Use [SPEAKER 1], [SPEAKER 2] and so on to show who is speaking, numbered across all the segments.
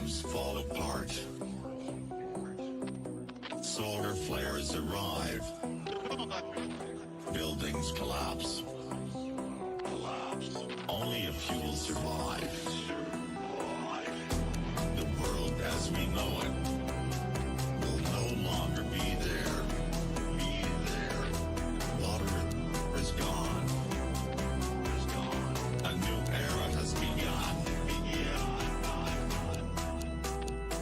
[SPEAKER 1] systems fall apart. Solar flares arrive. Buildings collapse. Only a few will survive. The world as we know it will no longer be there. Water is gone. A new era has begun.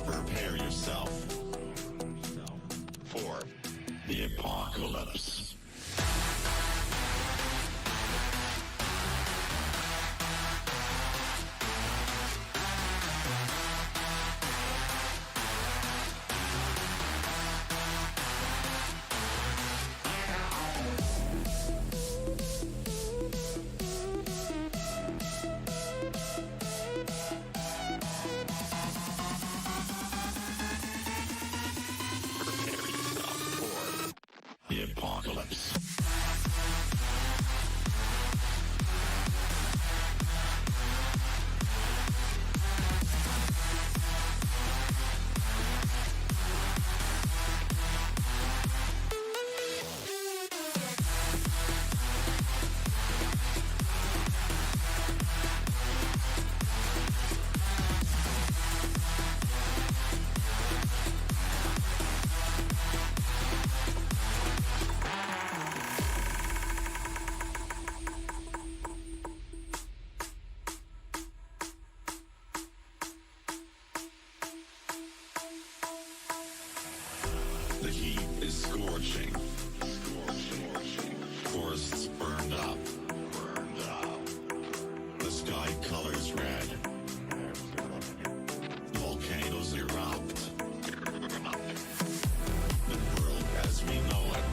[SPEAKER 1] Prepare yourself for the apocalypse. The apocalypse. The heat is scorching. Forests burned up. The sky colors red. Volcanoes erupt. The world as we know it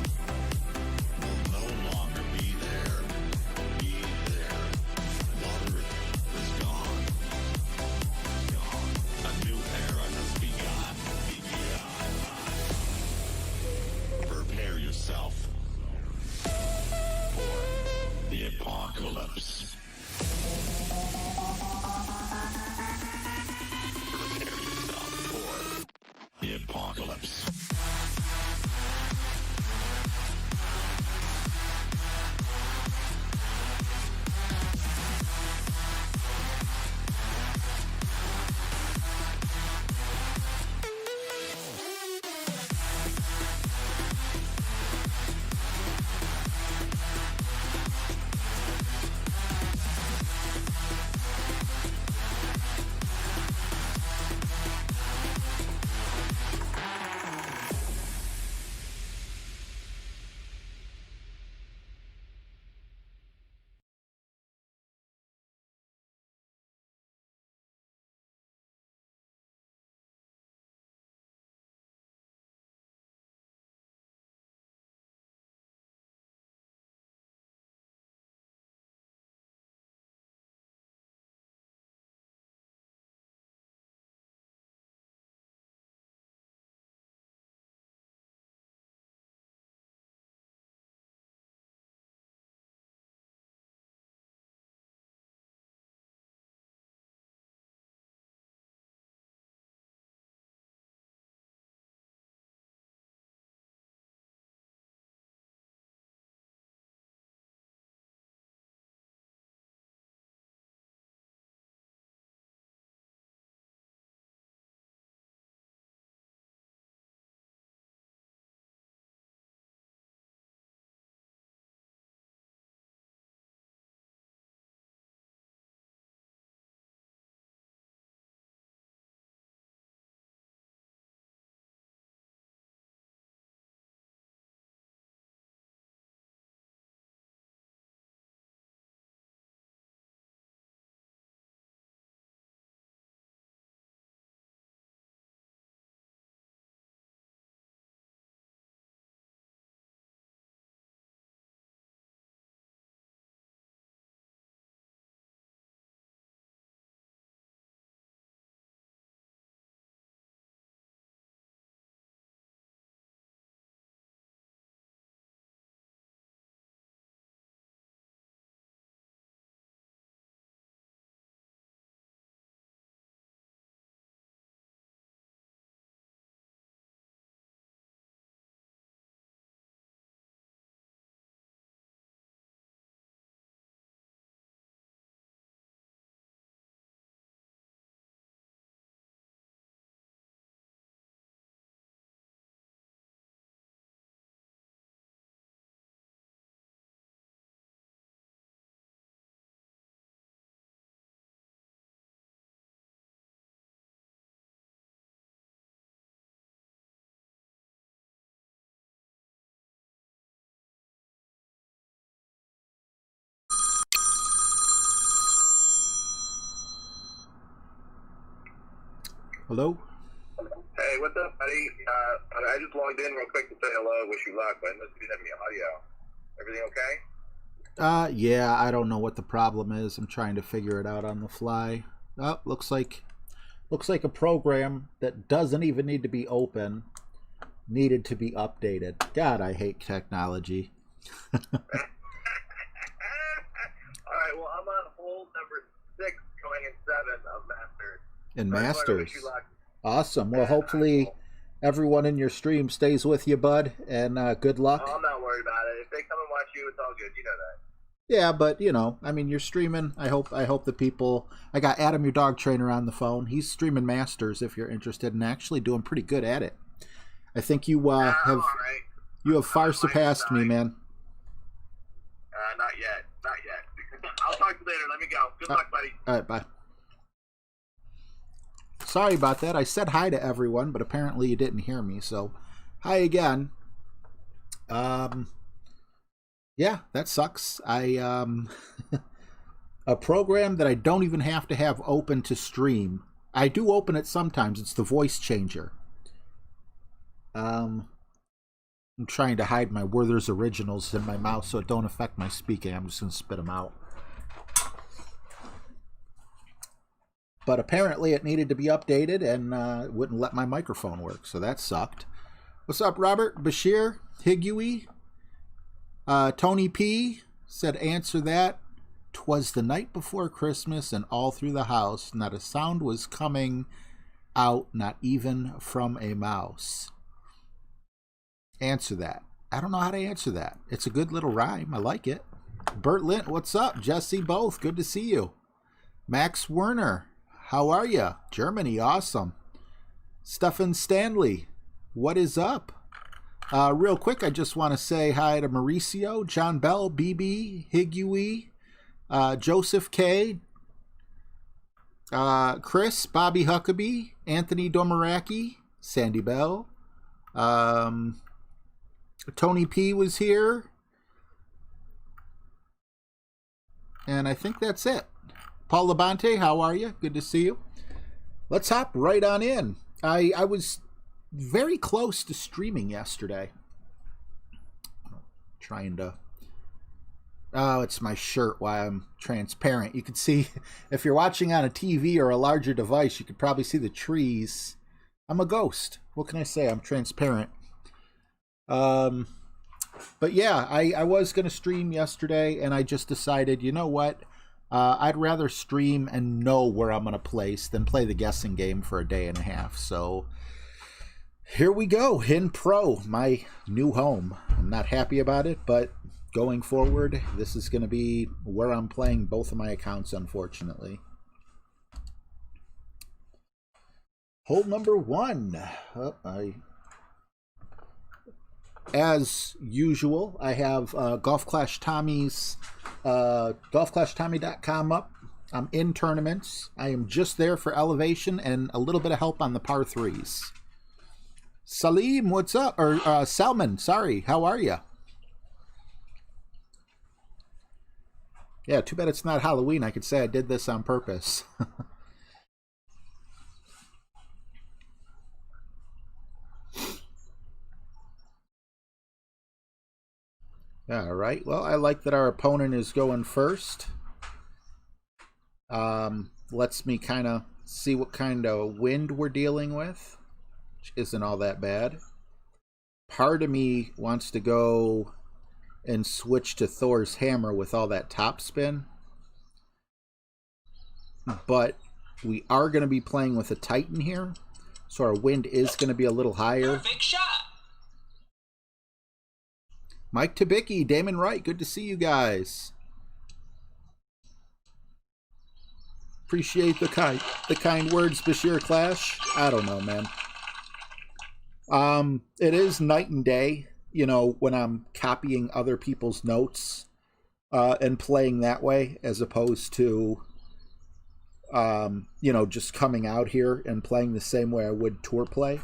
[SPEAKER 1] will no longer be there. Water is gone. A new era has begun. Prepare yourself for the apocalypse. Prepare yourself for the apocalypse.
[SPEAKER 2] Hello?
[SPEAKER 3] Hey, what's up, buddy? I just logged in real quick to say hello, wish you luck, but unless you didn't have any audio. Everything okay?
[SPEAKER 2] Yeah, I don't know what the problem is. I'm trying to figure it out on the fly. Oh, looks like a program that doesn't even need to be open needed to be updated. God, I hate technology.
[SPEAKER 3] All right, well, I'm on hold number 6 going in 7 of Masters.
[SPEAKER 2] In
[SPEAKER 3] So I just wanted to
[SPEAKER 2] Masters.
[SPEAKER 3] wish you luck.
[SPEAKER 2] Awesome. Well, hopefully everyone in your stream stays with you, bud, and good luck.
[SPEAKER 3] Oh, I'm not worried about it. If they come and watch you, it's all good. You know that.
[SPEAKER 2] Yeah, but you know, I mean, you're streaming. I hope the people. I got Adam, your dog trainer, on the phone. He's streaming Masters. If you're interested, and actually doing pretty good at it. I think you have far surpassed me, man.
[SPEAKER 3] Not yet. I'll talk to you later. Let me go. Good luck, buddy.
[SPEAKER 2] All right, bye. Sorry about that. I said hi to everyone, but apparently you didn't hear me. So, hi again. Yeah, that sucks. A program that I don't even have to have open to stream. I do open it sometimes. It's the voice changer. I'm trying to hide my Werther's Originals in my mouth so it don't affect my speaking. I'm just going to spit them out. But apparently it needed to be updated and wouldn't let my microphone work, so that sucked. What's up, Robert? Bashir? Higui? Tony P. said, answer that. 'Twas the night before Christmas and all through the house, not a sound was coming out, not even from a mouse. Answer that. I don't know how to answer that. It's a good little rhyme. I like it. Bert Lint, what's up? Jesse Both, good to see you. Max Werner, how are you? Germany, awesome. Stefan Stanley, what is up? Real quick, I just want to say hi to Mauricio, John Bell, BB, Higui, Joseph K, Chris, Bobby Huckabee, Anthony Domaraki, Sandy Bell, Tony P was here, and I think that's it. Paul Labonte, how are you? Good to see you. Let's hop right on in. I was very close to streaming yesterday. Trying to... Oh, it's my shirt while I'm transparent. You can see, if you're watching on a TV or a larger device, you could probably see the trees. I'm a ghost. What can I say? I'm transparent. But yeah, I was going to stream yesterday, and I just decided, you know what? I'd rather stream and know where I'm going to place than play the guessing game for a day and a half. So here we go, in Pro, my new home. I'm not happy about it, but going forward, this is going to be where I'm playing both of my accounts, unfortunately. Hole number 1. As usual, I have Golf Clash Tommy's golfclashtommy.com up. I'm in tournaments. I am just there for elevation and a little bit of help on the par 3s. Salim, what's up? Or Salman, sorry. How are you? Yeah, too bad it's not Halloween. I could say I did this on purpose. All right. Well, I like that our opponent is going first. Lets me kind of see what kind of wind we're dealing with, which isn't all that bad. Part of me wants to go and switch to Thor's hammer with all that topspin. But we are going to be playing with a Titan here, so our wind is going to be a little higher.
[SPEAKER 4] Perfect shot.
[SPEAKER 2] Mike Tabicki, Damon Wright, good to see you guys. Appreciate the kind words, Bashir Clash. I don't know, man. It is night and day, you know, when I'm copying other people's notes and playing that way, as opposed to, you know, just coming out here and playing the same way I would tour play.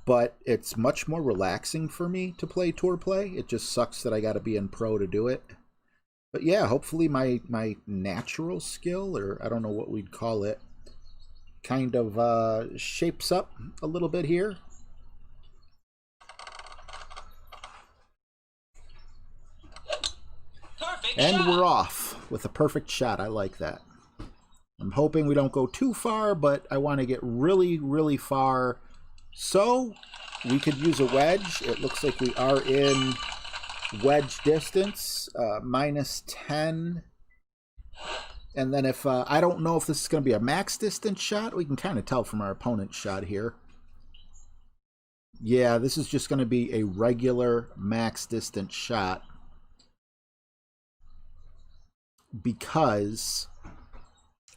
[SPEAKER 2] But it's much more relaxing for me to play tour play. It just sucks that I got to be in pro to do it. But yeah, hopefully my natural skill, or I don't know what we'd call it, kind of shapes up a little bit here.
[SPEAKER 4] Perfect
[SPEAKER 2] And
[SPEAKER 4] shot.
[SPEAKER 2] we're off with a perfect shot. I like that. I'm hoping we don't go too far, but I want to get really, really far. So we could use a wedge. It looks like we are in wedge distance, -10. And then if, I don't know if this is going to be a max distance shot. We can kind of tell from our opponent's shot here. Yeah, this is just going to be a regular max distance shot. Because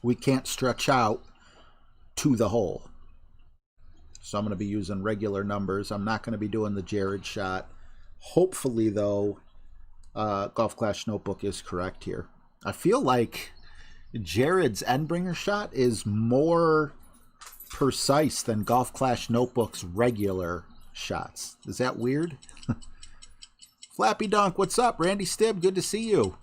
[SPEAKER 2] we can't stretch out to the hole. So I'm going to be using regular numbers. I'm not going to be doing the Jared shot. Hopefully, though, Golf Clash Notebook is correct here. I feel like Jared's Endbringer shot is more precise than Golf Clash Notebook's regular shots. Is that weird? Flappy Dunk, what's up? Randy Stibb, good to see you.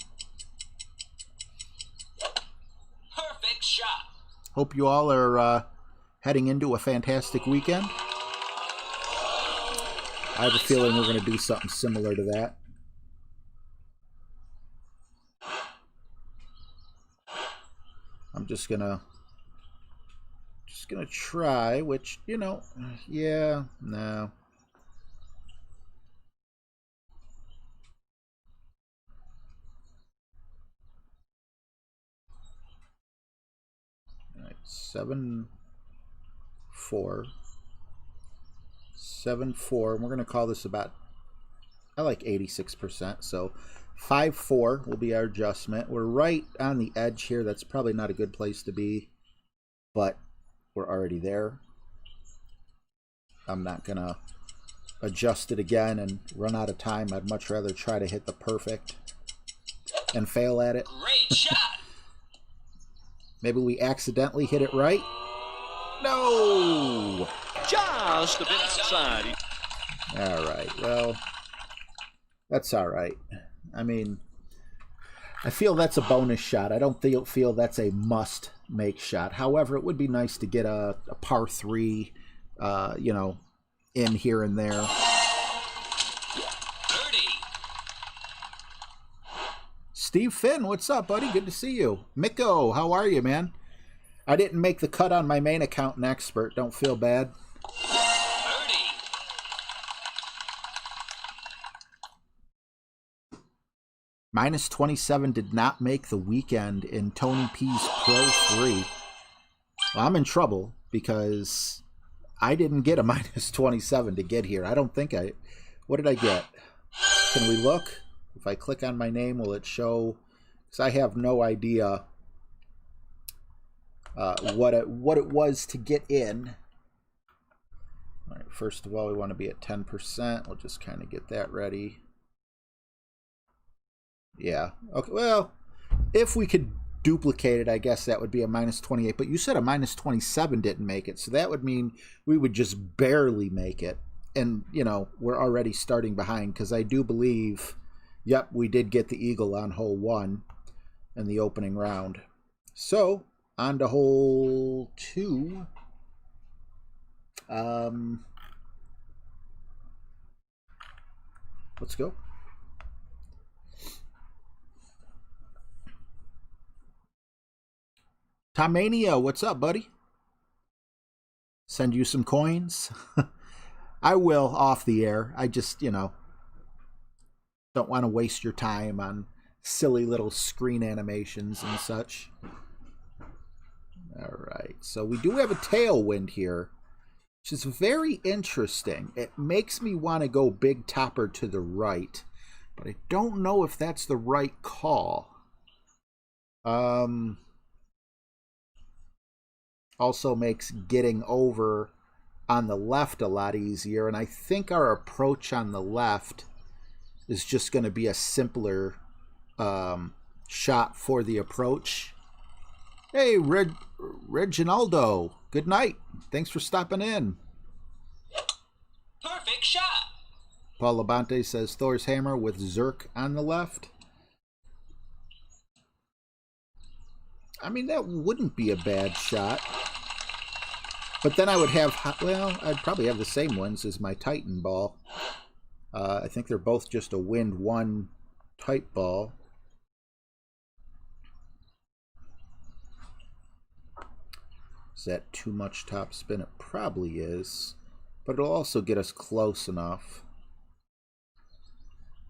[SPEAKER 4] Perfect shot.
[SPEAKER 2] Hope you all are heading into a fantastic weekend. I have a feeling we're going to do something similar to that. I'm just gonna try, which, you know, yeah, no. All right, 7-4, 7-4, and we're gonna call this about, I like 86%, so 5-4 will be our adjustment. We're right on the edge here. That's probably not a good place to be, but we're already there. I'm not gonna adjust it again and run out of time. I'd much rather try to hit the perfect and fail at it.
[SPEAKER 4] Great shot.
[SPEAKER 2] Maybe we accidentally hit it right. No!
[SPEAKER 5] Just a bit outside.
[SPEAKER 2] All right, well, that's all right. I mean, I feel that's a bonus shot. I don't feel that's a must-make shot. However, it would be nice to get a par 3, you know, in here and there.
[SPEAKER 4] Birdie.
[SPEAKER 2] Steve Finn, what's up, buddy? Good to see you. Miko, how are you, man? I didn't make the cut on my main account and expert. Don't feel bad.
[SPEAKER 4] Birdie.
[SPEAKER 2] -27 did not make the weekend in Tony P's Pro 3. Well, I'm in trouble because I didn't get a -27 to get here. I don't think I... What did I get? Can we look? If I click on my name, will it show? Because I have no idea what it was to get in. All right, first of all, we want to be at 10%. We'll just kind of get that ready. Yeah. Okay. Well, if we could duplicate it, I guess that would be a -28. But you said a -27 didn't make it, so that would mean we would just barely make it. And, you know, we're already starting behind because I do believe, yep, we did get the eagle on hole 1 in the opening round. So, on to hole 2. Let's go. Tomania, what's up, buddy? Send you some coins? I will off the air. I just, you know, don't want to waste your time on silly little screen animations and such. All right, so we do have a tailwind here, which is very interesting. It makes me want to go big topper to the right, but I don't know if that's the right call. Also makes getting over on the left a lot easier, and I think our approach on the left is just going to be a simpler shot for the approach. Hey, Reginaldo, good night. Thanks for stopping in.
[SPEAKER 4] Perfect shot.
[SPEAKER 2] Paul Labonte says Thor's hammer with Zerk on the left. I mean, that wouldn't be a bad shot. But then I would have, well, I'd probably have the same ones as my Titan ball. I think they're both just a wind 1 type ball. Is that too much top spin? It probably is. But it'll also get us close enough.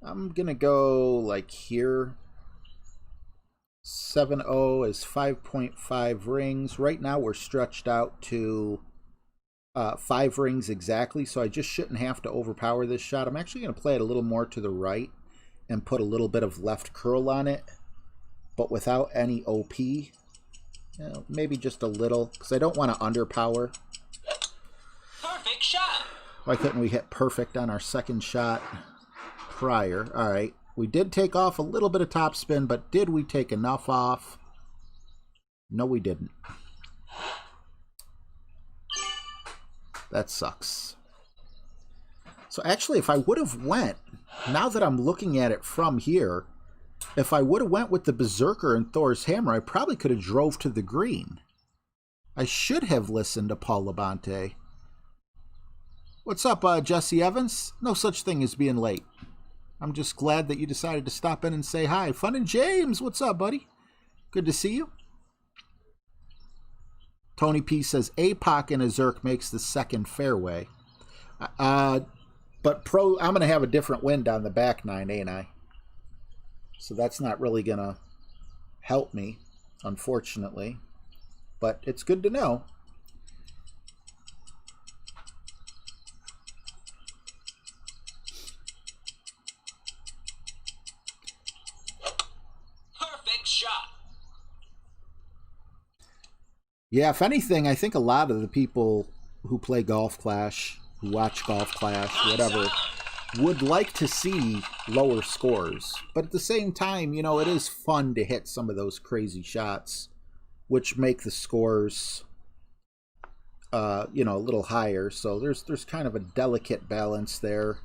[SPEAKER 2] I'm going to go like here. 7-0 is 5.5 rings. Right now we're stretched out to 5 rings exactly, so I just shouldn't have to overpower this shot. I'm actually going to play it a little more to the right and put a little bit of left curl on it, but without any OP. You know, maybe just a little, because I don't want to underpower.
[SPEAKER 4] Perfect shot.
[SPEAKER 2] Why couldn't we hit perfect on our second shot prior? All right. We did take off a little bit of topspin, but did we take enough off? No, we didn't. That sucks. So actually, if I would have went, now that I'm looking at it from here, if I would have went with the Berserker and Thor's Hammer, I probably could have drove to the green. I should have listened to Paul Labonte. What's up, Jesse Evans? No such thing as being late. I'm just glad that you decided to stop in and say hi. Fun and James, what's up, buddy? Good to see you. Tony P says, APOC and a Zerk makes the second fairway. But I'm going to have a different wind on the back 9, ain't I? So that's not really going to help me, unfortunately. But it's good to know.
[SPEAKER 4] Shot.
[SPEAKER 2] Yeah, if anything, I think a lot of the people who play Golf Clash, who watch Golf Clash, whatever, would like to see lower scores. But at the same time, you know, it is fun to hit some of those crazy shots, which make the scores, you know, a little higher. So there's kind of a delicate balance there.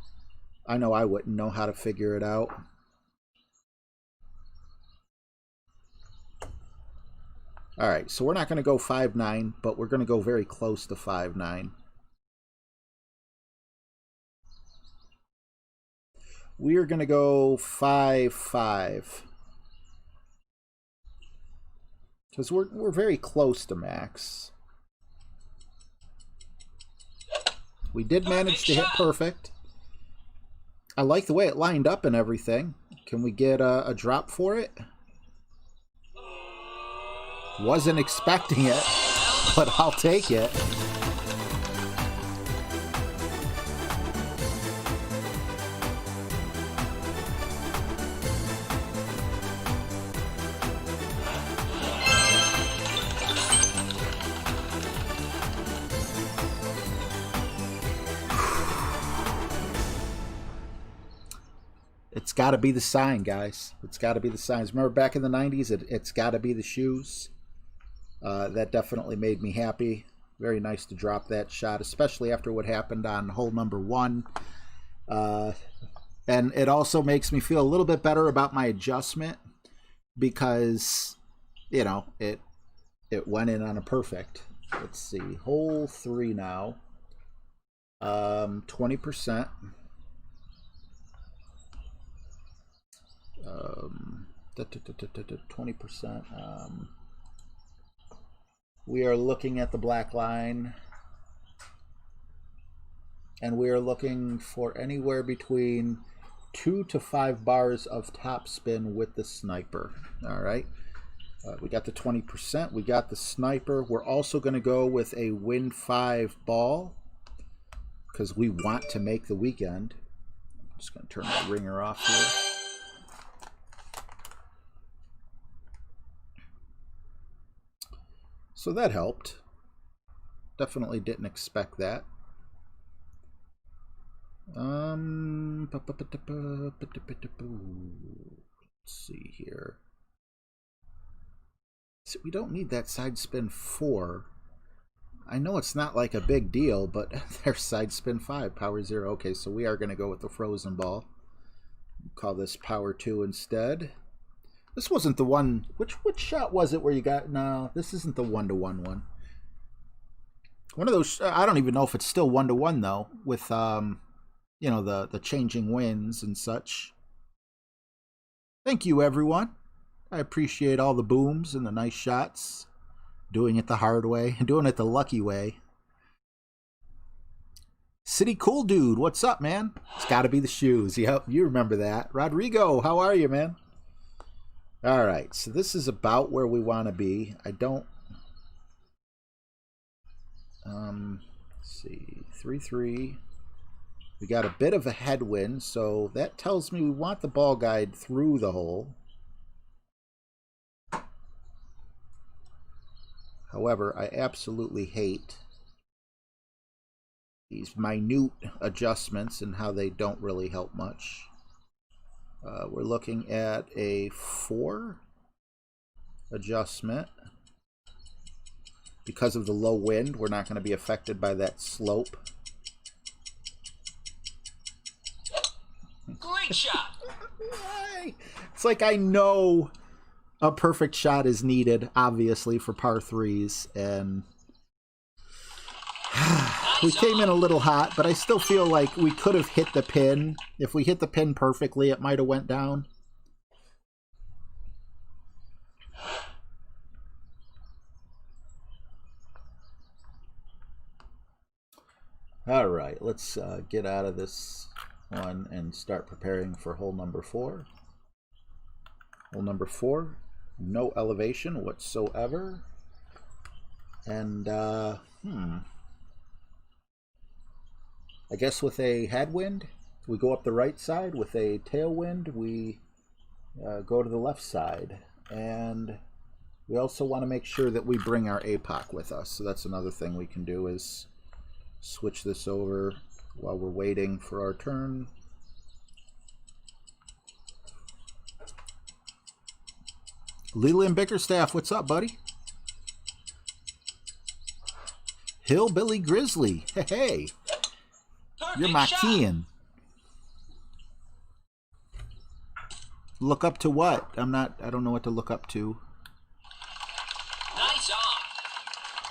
[SPEAKER 2] I know I wouldn't know how to figure it out. All right, so we're not going to go 5-9, but we're going to go very close to 5-9. We are going to go 5-5. Because we're very close to max. We did manage to hit perfect. I like the way it lined up and everything. Can we get a drop for it? Wasn't expecting it, but I'll take it. It's got to be the sign, guys. It's got to be the signs. Remember back in the 90s, it's got to be the shoes. That definitely made me happy. Very nice to drop that shot, especially after what happened on hole number 1. And it also makes me feel a little bit better about my adjustment because, you know, it went in on a perfect. Let's see, hole 3 now. 20%. 20%. We are looking at the black line, and we are looking for anywhere between 2 to 5 bars of top spin with the sniper. All right, we got the 20%. We got the sniper. We're also going to go with a Wind 5 ball because we want to make the weekend. I'm just going to turn my ringer off here. So that helped. Definitely didn't expect that. Let's see here. So we don't need that side spin 4. I know it's not like a big deal, but there's side spin 5, power 0. Okay, so we are going to go with the frozen ball. Call this power 2 instead. This wasn't the one. Which shot was it where you got? No, this isn't the 1-to-1 one. One of those, I don't even know if it's still 1-to-1 though, with you know, the changing winds and such. Thank you, everyone. I appreciate all the booms and the nice shots. Doing it the hard way, doing it the lucky way. City Cool Dude, what's up, man? It's got to be the shoes. Yep, you remember that. Rodrigo, how are you, man? All right, so this is about where we want to be. I don't... let's see, 3-3. We got a bit of a headwind, so that tells me we want the ball guide through the hole. However, I absolutely hate these minute adjustments and how they don't really help much. We're looking at a 4 adjustment. Because of the low wind, we're not going to be affected by that slope.
[SPEAKER 4] Great shot.
[SPEAKER 2] It's like I know a perfect shot is needed, obviously, for par 3s, and we came in a little hot, but I still feel like we could have hit the pin. If we hit the pin perfectly, it might have went down. All right, let's get out of this one and start preparing for hole number 4. Hole number 4, no elevation whatsoever. And, I guess with a headwind, we go up the right side. With a tailwind, we go to the left side. And we also want to make sure that we bring our APOC with us. So that's another thing we can do, is switch this over while we're waiting for our turn. Leland Bickerstaff, what's up, buddy? Hillbilly Grizzly, hey, you're my kin. Look up to what? I don't know what to look up to.
[SPEAKER 4] Nice on.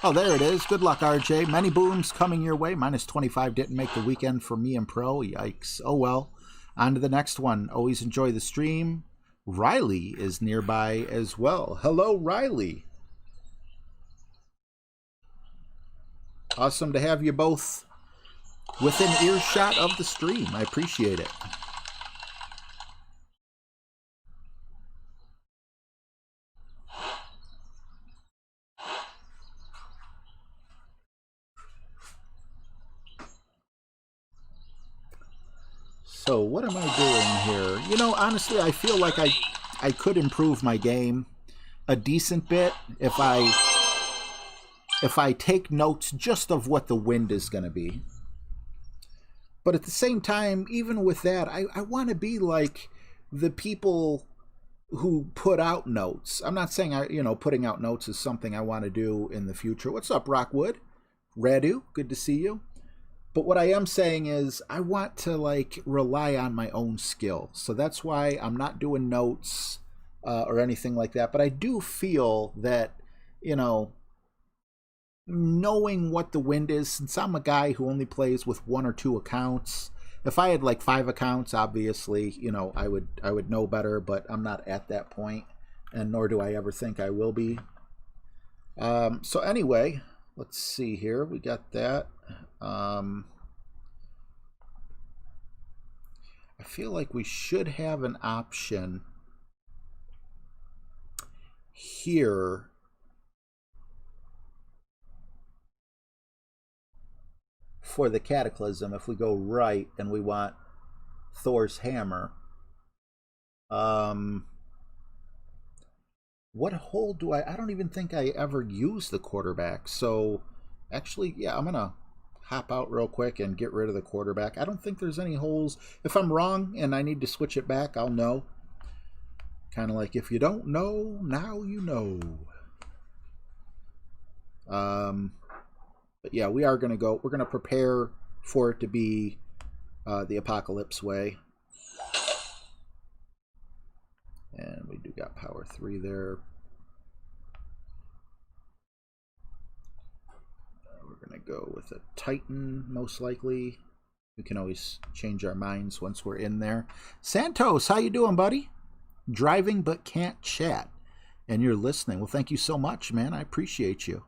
[SPEAKER 2] Oh, there it is. Good luck, RJ. Many booms coming your way. -25 didn't make the weekend for me and pro. Yikes. Oh, well. On to the next one. Always enjoy the stream. Riley is nearby as well. Hello, Riley. Awesome to have you both within earshot of the stream. I appreciate it. So what am I doing here? You know, honestly, I feel like I could improve my game a decent bit if I take notes just of what the wind is going to be. But at the same time, even with that, I want to be like the people who put out notes. I'm not saying putting out notes is something I want to do in the future. What's up, Rockwood? Radu, good to see you. But what I am saying is I want to like rely on my own skill. So that's why I'm not doing notes or anything like that. But I do feel that, knowing what the wind is, since I'm a guy who only plays with 1 or 2 accounts. If I had like 5 accounts, obviously, I would know better, but I'm not at that point, and nor do I ever think I will be. So anyway, let's see here. We got that. I feel like we should have an option here for the Cataclysm if we go right and we want Thor's hammer. What hole do I don't even think I ever used the quarterback. So actually, yeah, I'm gonna hop out real quick and get rid of the quarterback. I don't think there's any holes. If I'm wrong and I need to switch it back, I'll know. Kind of like, if you don't know, now you know. But yeah, we're gonna prepare for it to be the Apocalypse way. And we do got power 3 there. We're gonna go with a Titan, most likely. We can always change our minds once we're in there. Santos, how you doing, buddy? Driving but can't chat. And you're listening. Well, thank you so much, man. I appreciate you.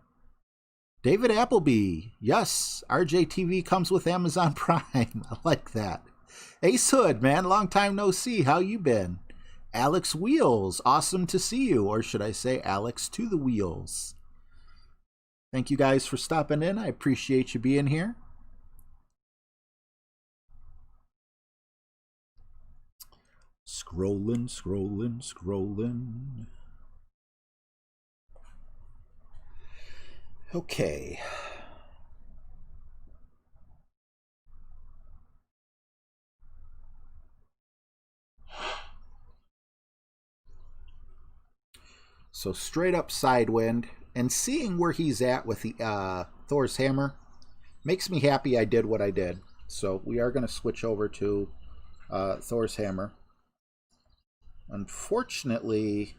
[SPEAKER 2] David Appleby. Yes, RJTV comes with Amazon Prime. I like that. Ace Hood, man. Long time no see. How you been? Alex Wheels. Awesome to see you. Or should I say Alex to the Wheels. Thank you guys for stopping in. I appreciate you being here. Scrolling, scrolling, scrolling. Okay. So straight up Sidewind, and seeing where he's at with the Thor's hammer makes me happy I did what I did. So we are going to switch over to Thor's hammer. Unfortunately,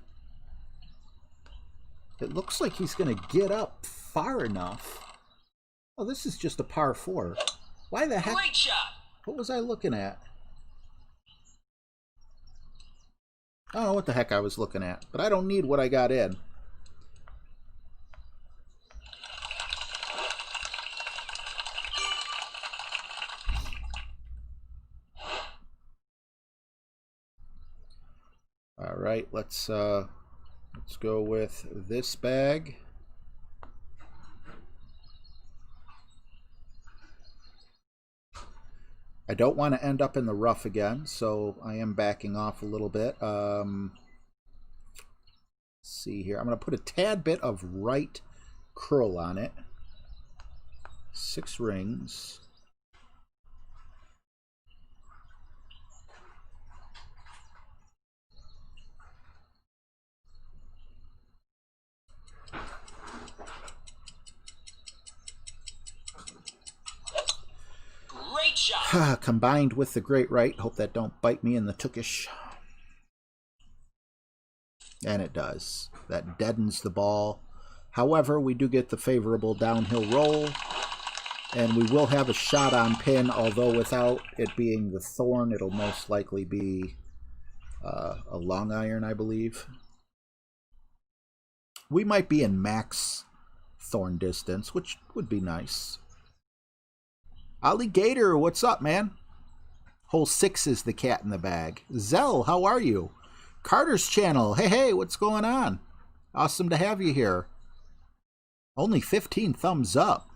[SPEAKER 2] it looks like he's going to get up far enough. Oh, this is just a par 4. Why the heck?
[SPEAKER 4] Great shot.
[SPEAKER 2] What was I looking at? I don't know what the heck I was looking at, but I don't need what I got in. All right, let's go with this bag. I don't want to end up in the rough again, so I am backing off a little bit. Let's see here. I'm going to put a tad bit of right curl on it. 6 rings.
[SPEAKER 4] Great shot.
[SPEAKER 2] Combined with the great right. Hope that don't bite me in the tookish. And it does. That deadens the ball. However, we do get the favorable downhill roll. And we will have a shot on pin, although without it being the thorn, it'll most likely be a long iron, I believe. We might be in max thorn distance, which would be nice. Alligator, what's up, man? Hole 6 is the cat in the bag. Zell, how are you? Carter's channel, hey, what's going on? Awesome to have you here. Only 15 thumbs up.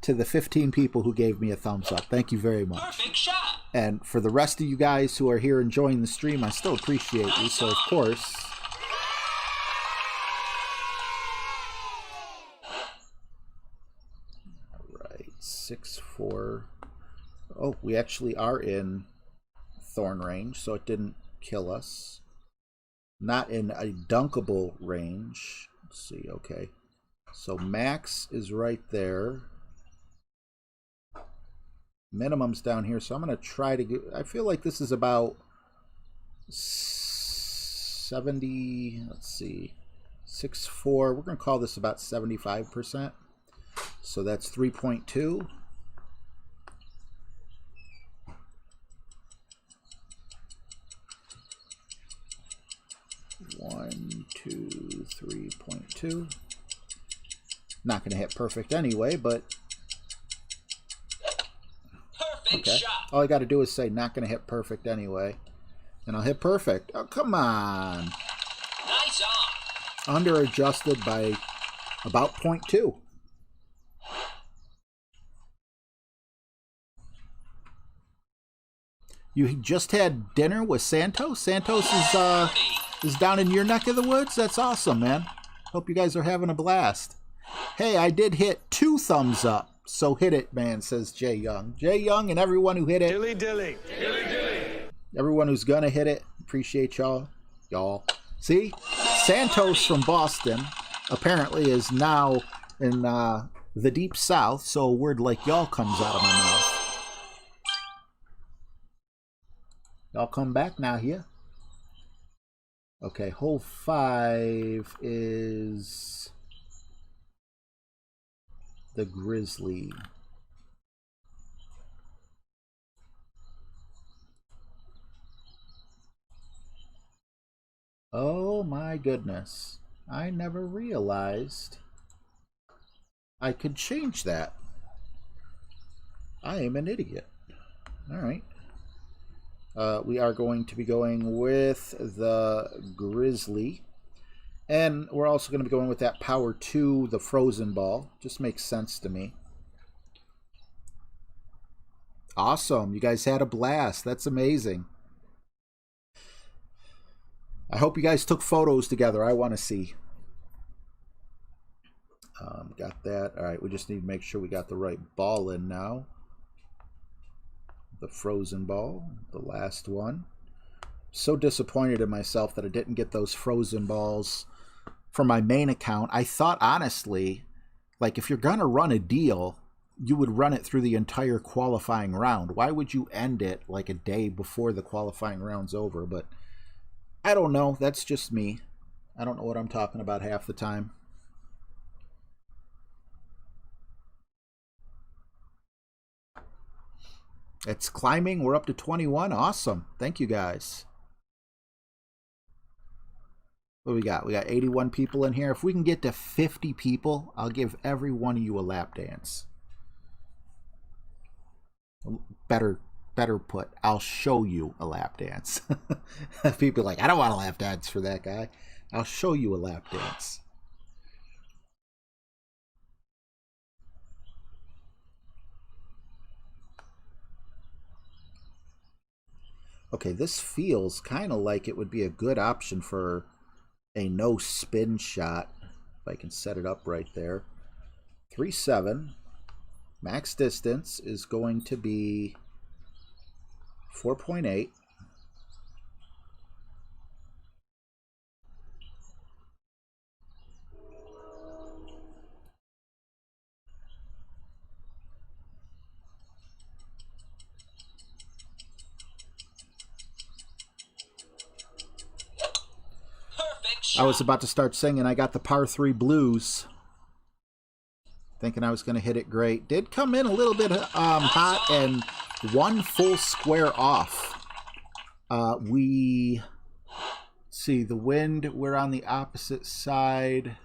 [SPEAKER 2] To the 15 people who gave me a thumbs up, thank you very much.
[SPEAKER 4] Perfect shot.
[SPEAKER 2] And for the rest of you guys who are here enjoying the stream, I still appreciate you, so of course... Alright, 6-4. Oh, we actually are in thorn range, so it didn't kill us. Not in a dunkable range. Let's see, okay. So max is right there. Minimum's down here, so I'm going to try to get... I feel like this is about 70... Let's see. 6-4. We're going to call this about 75%. So that's 3.2. One, 2, 3.2. Not going to hit perfect anyway, but... Okay.
[SPEAKER 4] Shot.
[SPEAKER 2] All I got to do is say not going to hit perfect anyway. And I'll hit perfect. Oh, come on.
[SPEAKER 4] Nice on.
[SPEAKER 2] Under adjusted by about 0.2. You just had dinner with Santos? Santos is down in your neck of the woods? That's awesome, man. Hope you guys are having a blast. Hey, I did hit 2 thumbs up. So hit it, man, says Jay Young. Jay Young and everyone who hit it.
[SPEAKER 6] Dilly dilly. Dilly dilly.
[SPEAKER 2] Everyone who's gonna hit it. Appreciate y'all. See? Santos from Boston apparently is now in the deep south, so a word like y'all comes out of my mouth. Y'all come back now here. Okay, hole 5 is the Grizzly. Oh my goodness. I never realized I could change that. I am an idiot. Alright. We are going to be going with the Grizzly. And we're also going to be going with that Power 2, the Frozen Ball. Just makes sense to me. Awesome. You guys had a blast. That's amazing. I hope you guys took photos together. I want to see. Got that. All right, we just need to make sure we got the right ball in now. The Frozen Ball, the last one. So disappointed in myself that I didn't get those Frozen Balls for my main account. I thought, honestly, like if you're going to run a deal, you would run it through the entire qualifying round. Why would you end it like a day before the qualifying round's over? But I don't know. That's just me. I don't know what I'm talking about half the time. It's climbing. We're up to 21. Awesome. Thank you, guys. What we got? We got 81 people in here. If we can get to 50 people, I'll give every one of you a lap dance. Better put, I'll show you a lap dance. People are like, I don't want a lap dance for that guy. I'll show you a lap dance. Okay, this feels kind of like it would be a good option for a no spin shot. If I can set it up right there. 3.7. Max distance is going to be 4.8. I was about to start singing. I got the par 3 blues. Thinking I was going to hit it great. Did come in a little bit hot and one full square off. We see the wind. We're on the opposite side.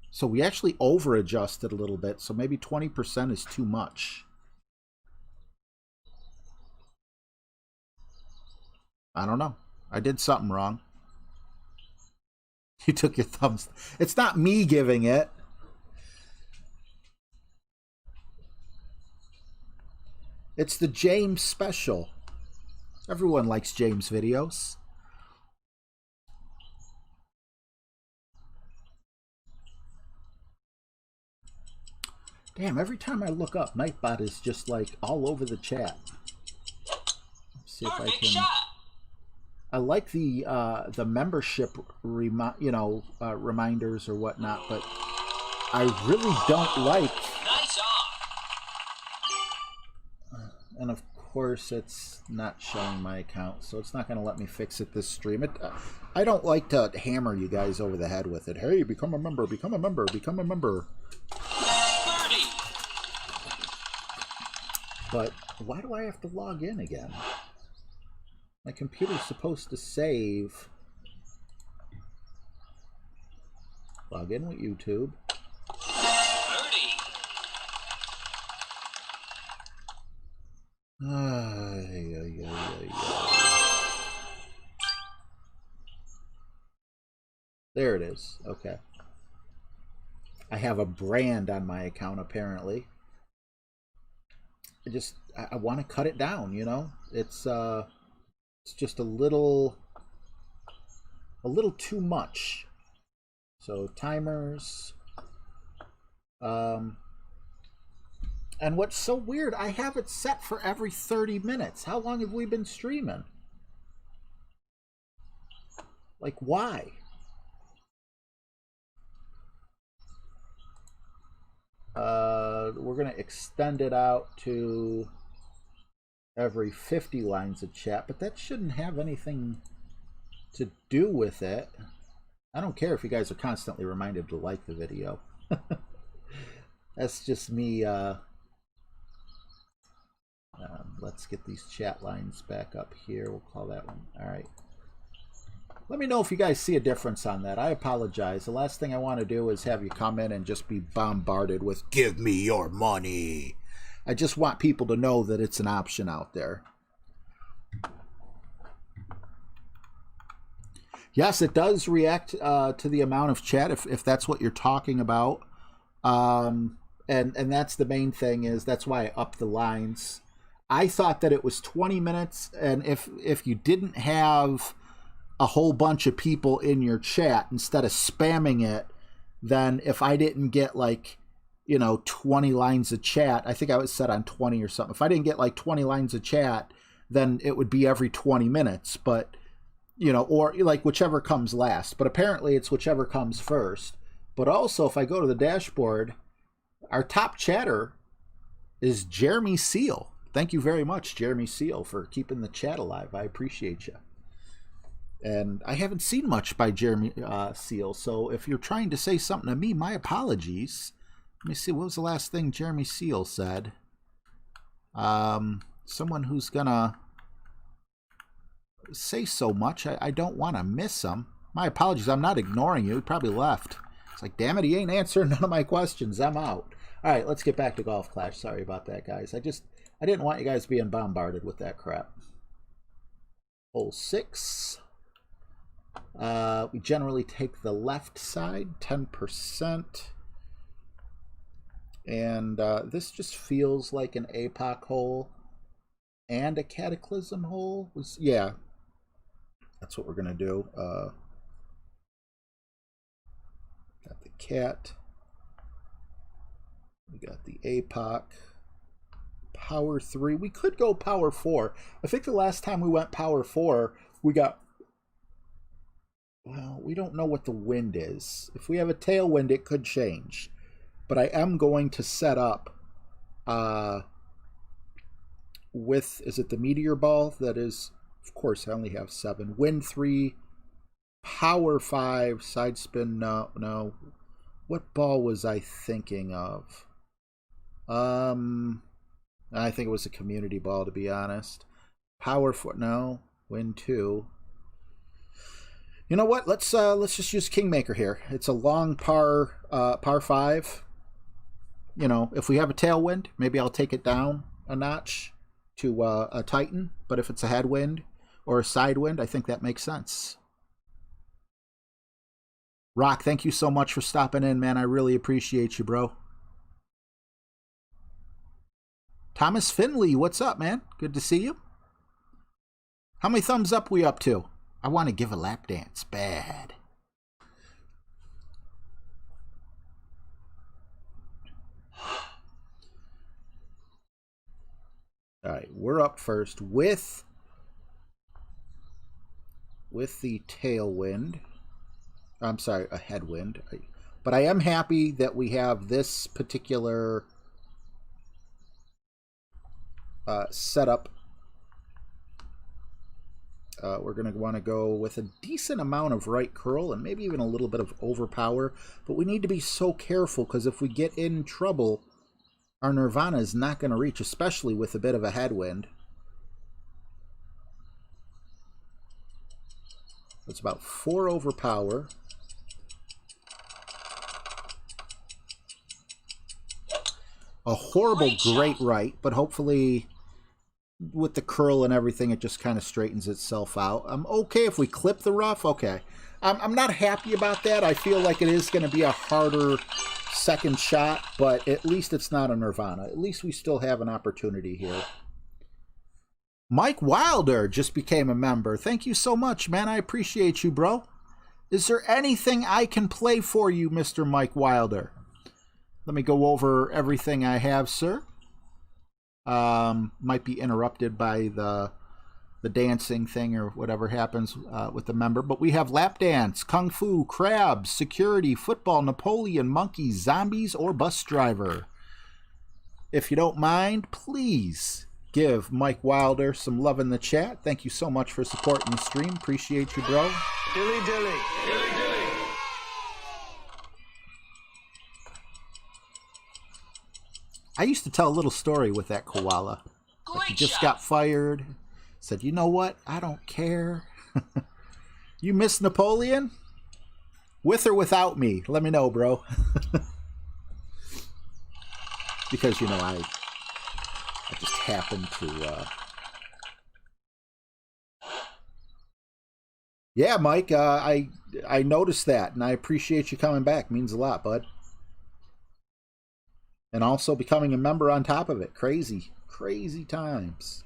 [SPEAKER 2] So we actually over adjusted a little bit. So maybe 20% is too much. I don't know. I did something wrong. You took your thumbs. It's not me giving it. It's the James special. Everyone likes James videos. Damn, every time I look up, Nightbot is just like all over the chat. Let's see if I can. I like the membership reminders or whatnot, but I really don't like. And of course, it's not showing my account, so it's not going to let me fix it this stream. I don't like to hammer you guys over the head with it. Hey, become a member, become a member, become a member. But why do I have to log in again? My computer's supposed to save. Log in with YouTube. There it is. Okay. I have a brand on my account apparently. I want to cut it down, you know? It's just a little too much. So timers. And what's so weird, I have it set for every 30 minutes. How long have we been streaming? Like, why? We're going to extend it out to every 50 lines of chat, but that shouldn't have anything to do with it. I don't care if you guys are constantly reminded to like the video. That's just me. Let's get these chat lines back up here. We'll call that one. All right. Let me know if you guys see a difference on that. I apologize. The last thing I want to do is have you come in and just be bombarded with, give me your money. I just want people to know that it's an option out there. Yes, it does react to the amount of chat if that's what you're talking about. And that's the main thing, is that's why I upped the lines. I thought that it was 20 minutes, and if you didn't have a whole bunch of people in your chat, instead of spamming it, then if I didn't get like, 20 lines of chat, I think I was set on 20 or something. If I didn't get like 20 lines of chat, then it would be every 20 minutes, but, or like whichever comes last. But apparently it's whichever comes first. But also, if I go to the dashboard, our top chatter is Jeremy Seal. Thank you very much, Jeremy Seal, for keeping the chat alive. I appreciate you. And I haven't seen much by Jeremy Seal, so if you're trying to say something to me, my apologies. Let me see, what was the last thing Jeremy Seal said? Someone who's gonna say so much, I don't want to miss him. My apologies, I'm not ignoring you. He probably left. It's like, damn it, he ain't answering none of my questions. I'm out. All right, let's get back to Golf Clash. Sorry about that, guys. I didn't want you guys being bombarded with that crap. Hole 6. We generally take the left side, 10%. And this just feels like an APOC hole and a Cataclysm hole. Yeah, that's what we're going to do. Got the cat. We got the APOC. Power 3. We could go Power 4. I think the last time we went Power 4, we got... Well, we don't know what the wind is. If we have a tailwind, it could change. But I am going to set up with... Is it the Meteor Ball? That is... Of course, I only have 7. Wind 3. Power 5. Side spin. No. What ball was I thinking of? I think it was a community ball, to be honest. Power 4, no. Win 2. You know what? Let's just use Kingmaker here. It's a long par 5. If we have a tailwind, maybe I'll take it down a notch to a Titan. But if it's a headwind or a side wind, I think that makes sense. Rock, thank you so much for stopping in, man. I really appreciate you, bro. Thomas Finley, what's up, man? Good to see you. How many thumbs up we up to? I want to give a lap dance. Bad. All right, we're up first with the tailwind. I'm sorry, a headwind. But I am happy that we have this particular setup. We're going to want to go with a decent amount of right curl and maybe even a little bit of overpower. But we need to be so careful, because if we get in trouble, our Nirvana is not going to reach, especially with a bit of a headwind. It's about 4 overpower. A horrible great right, but hopefully with the curl and everything, it just kind of straightens itself out. I'm okay if we clip the rough. Okay. I'm not happy about that. I feel like it is going to be a harder second shot, but at least it's not a Nirvana. At least we still have an opportunity here. Mike Wilder just became a member. Thank you so much, man. I appreciate you, bro. Is there anything I can play for you, Mr. Mike Wilder? Let me go over everything I have, sir. Might be interrupted by the dancing thing or whatever happens with the member. But we have lap dance, kung fu, crabs, security, football, Napoleon, monkeys, zombies, or bus driver. If you don't mind, please Give Mike Wilder some love in the chat. Thank you so much for supporting the stream. Appreciate you, bro.
[SPEAKER 6] Dilly dilly. Dilly dilly.
[SPEAKER 2] I used to tell a little story with that koala. Like he just got fired. Said, you know what? I don't care. You miss Napoleon? With or without me? Let me know, bro. Because, you know, I just happened to... Yeah, Mike, I noticed that, and I appreciate you coming back. Means a lot, bud. And also becoming a member on top of it. Crazy, crazy times.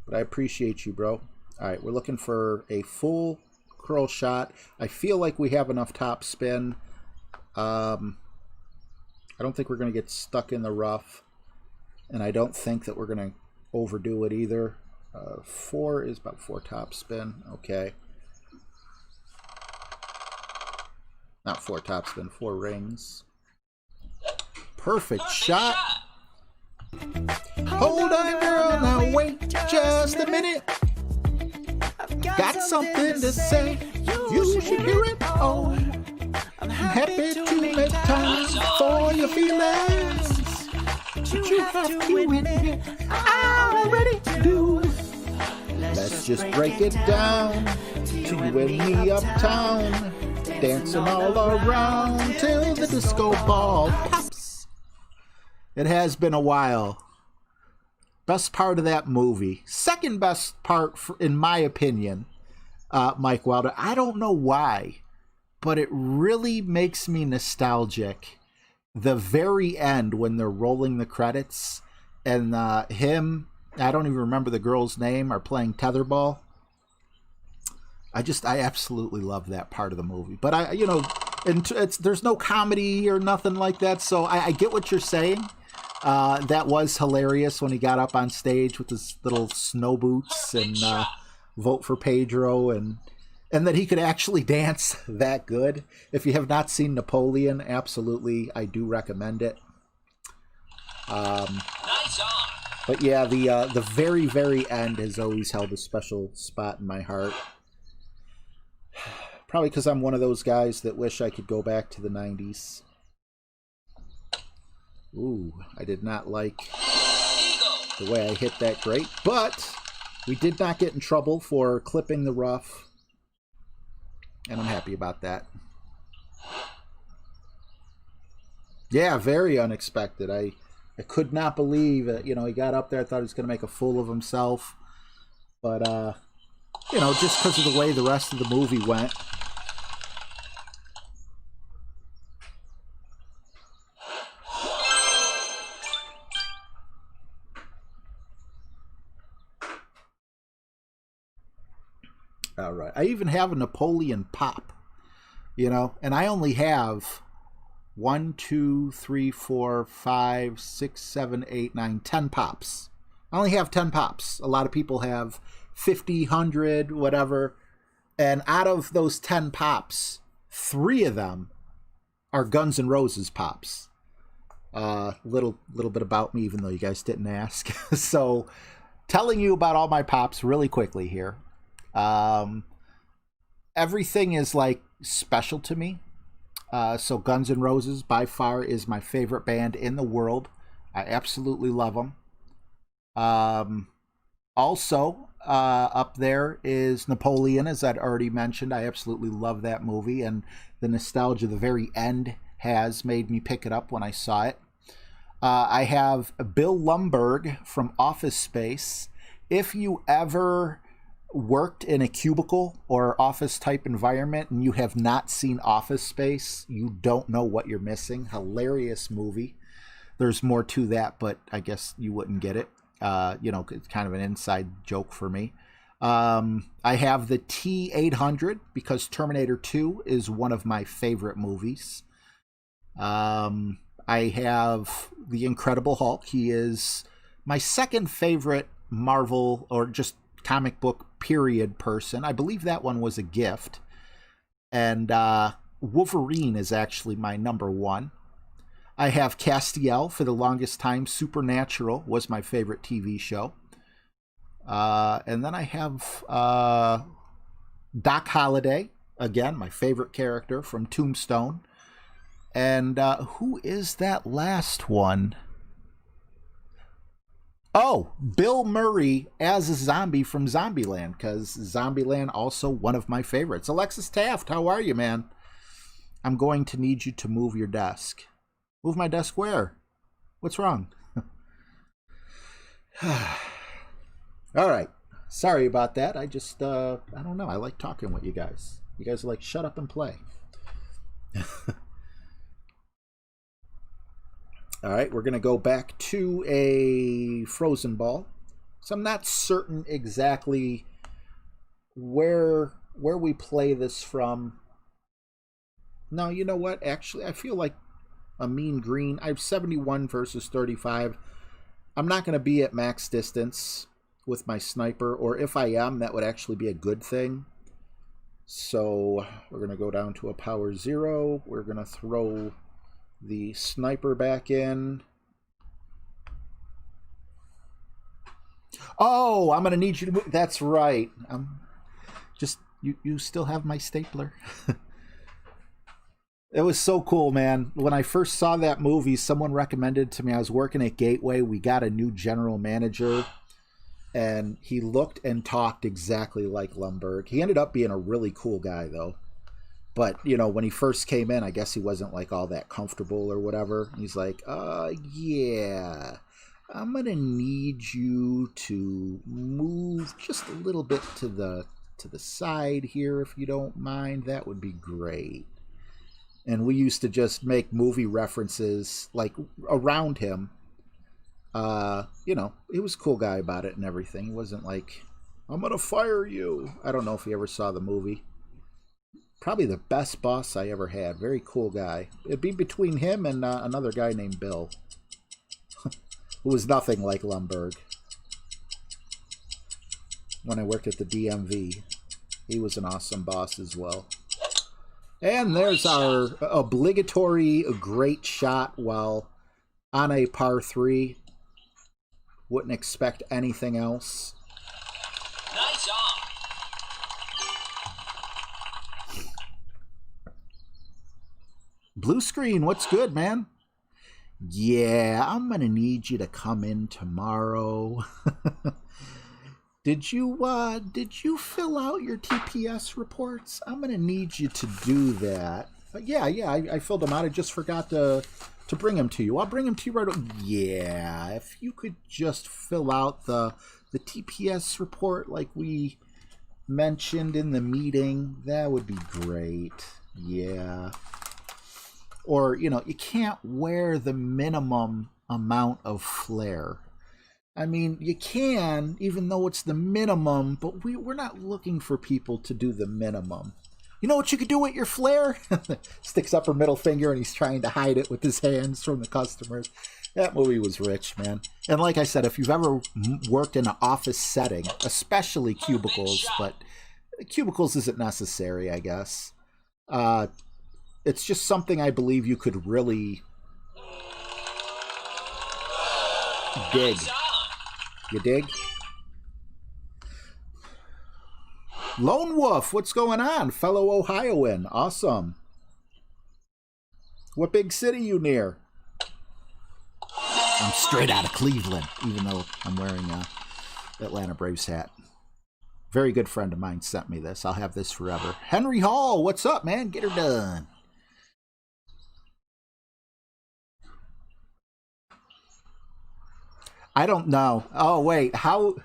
[SPEAKER 2] But I appreciate you, bro. All right, we're looking for a full curl shot. I feel like we have enough top spin. I don't think we're going to get stuck in the rough. And I don't think that we're going to overdo it either. 4 is about 4 top spin. Okay. Not 4 top spin, 4 rings. Perfect shot. Hold on, girl, now wait just a minute. Got something to say, you should hear it. Oh, I'm happy to make time for your feelings. But you have to admit, I already do. Let's just break it down to you and me uptown, dancing all around till the disco ball pops. It has been a while. Best part of that movie. Second best part, in my opinion, Mike Wilder. I don't know why, but it really makes me nostalgic. The very end when they're rolling the credits and him, I don't even remember the girl's name, are playing tetherball. I absolutely love that part of the movie. But there's no comedy or nothing like that, so I get what you're saying. That was hilarious when he got up on stage with his little snow boots and vote for Pedro, and that he could actually dance that good. If you have not seen Napoleon, absolutely, I do recommend it.
[SPEAKER 4] Nice on.
[SPEAKER 2] But yeah, the very, very end has always held a special spot in my heart. Probably because I'm one of those guys that wish I could go back to the 90s. Ooh, I did not like the way I hit that grate, but we did not get in trouble for clipping the rough, and I'm happy about that. Yeah, very unexpected. I could not believe it. He got up there, I thought he was going to make a fool of himself, but, just because of the way the rest of the movie went. All right. I even have a Napoleon pop, and I only have 1, 2, 3, 4, 5, 6, 7, 8, 9, 10 pops. I only have 10 pops. A lot of people have 50, 100, whatever. And out of those 10 pops, 3 of them are Guns N' Roses pops. Little bit about me, even though you guys didn't ask. So, telling you about all my pops really quickly here. Everything is like special to me. So Guns N' Roses by far is my favorite band in the world. I absolutely love them. Also, up there is Napoleon, as I'd already mentioned. I absolutely love that movie, and the nostalgia the very end has made me pick it up when I saw it. I have Bill Lumbergh from Office Space. If you ever worked in a cubicle or office type environment and you have not seen Office Space, you don't know what you're missing. Hilarious movie. There's more to that, but I guess you wouldn't get it. It's kind of an inside joke for me. I have the T-800 because Terminator 2 is one of my favorite movies. I have the Incredible Hulk. He is my second favorite Marvel or just comic book period person. I believe that one was a gift. And Wolverine is actually my number 1. I have Castiel for the longest time. Supernatural was my favorite TV show. And then I have Doc Holliday, again, my favorite character from Tombstone. And who is that last one? Oh, Bill Murray as a zombie from Zombieland, because Zombieland also one of my favorites. Alexis Taft, how are you, man? I'm going to need you to move your desk. Move my desk where? What's wrong? All right. Sorry about that. I just, I don't know. I like talking with you guys. You guys are like, shut up and play. All right, we're going to go back to a frozen ball. So I'm not certain exactly where we play this from. No, you know what? Actually, I feel like a mean green. I have 71 versus 35. I'm not going to be at max distance with my sniper, or if I am, that would actually be a good thing. So we're going to go down to a power 0. We're going to throw the sniper back in. Oh, I'm going to need you to move. That's right. You still have my stapler. It was so cool, man. When I first saw that movie, someone recommended to me. I was working at Gateway. We got a new general manager, and he looked and talked exactly like Lumbergh. He ended up being a really cool guy, though. But, you know, when he first came in, I guess he wasn't, like, all that comfortable or whatever. He's like, yeah, I'm going to need you to move just a little bit to the side here, if you don't mind. That would be great. And we used to just make movie references, like, around him. You know, he was a cool guy about it and everything. He wasn't like, I'm going to fire you. I don't know if you ever saw the movie. Probably the best boss I ever had. Very cool guy. It'd be between him and another guy named Bill, who was nothing like Lumbergh. When I worked at the DMV, he was an awesome boss as well. And there's our obligatory great shot while on a par 3. Wouldn't expect anything else.
[SPEAKER 4] Nice on.
[SPEAKER 2] Blue screen, what's good, man? Yeah, I'm gonna need you to come in tomorrow. Did you fill out your TPS reports? I'm gonna need you to do that. Yeah, I filled them out. I just forgot to bring them to you. I'll bring them to you right away. Yeah, if you could just fill out the TPS report like we mentioned in the meeting, that would be great. Yeah. Or, you know, you can't wear the minimum amount of flare. I mean, you can, even though it's the minimum, but we're not looking for people to do the minimum. You know what you could do with your flare? Sticks up her middle finger and he's trying to hide it with his hands from the customers. That movie was rich, man. And like I said, if you've ever worked in an office setting, especially cubicles, but cubicles isn't necessary, I guess. It's just something I believe you could really dig. You dig? Lone Wolf, what's going on? Fellow Ohioan. Awesome. What big city you near? I'm straight out of Cleveland, even though I'm wearing a Atlanta Braves hat. Very good friend of mine sent me this. I'll have this forever. Henry Hall, what's up, man? Get her done. I don't know. Oh, wait. How?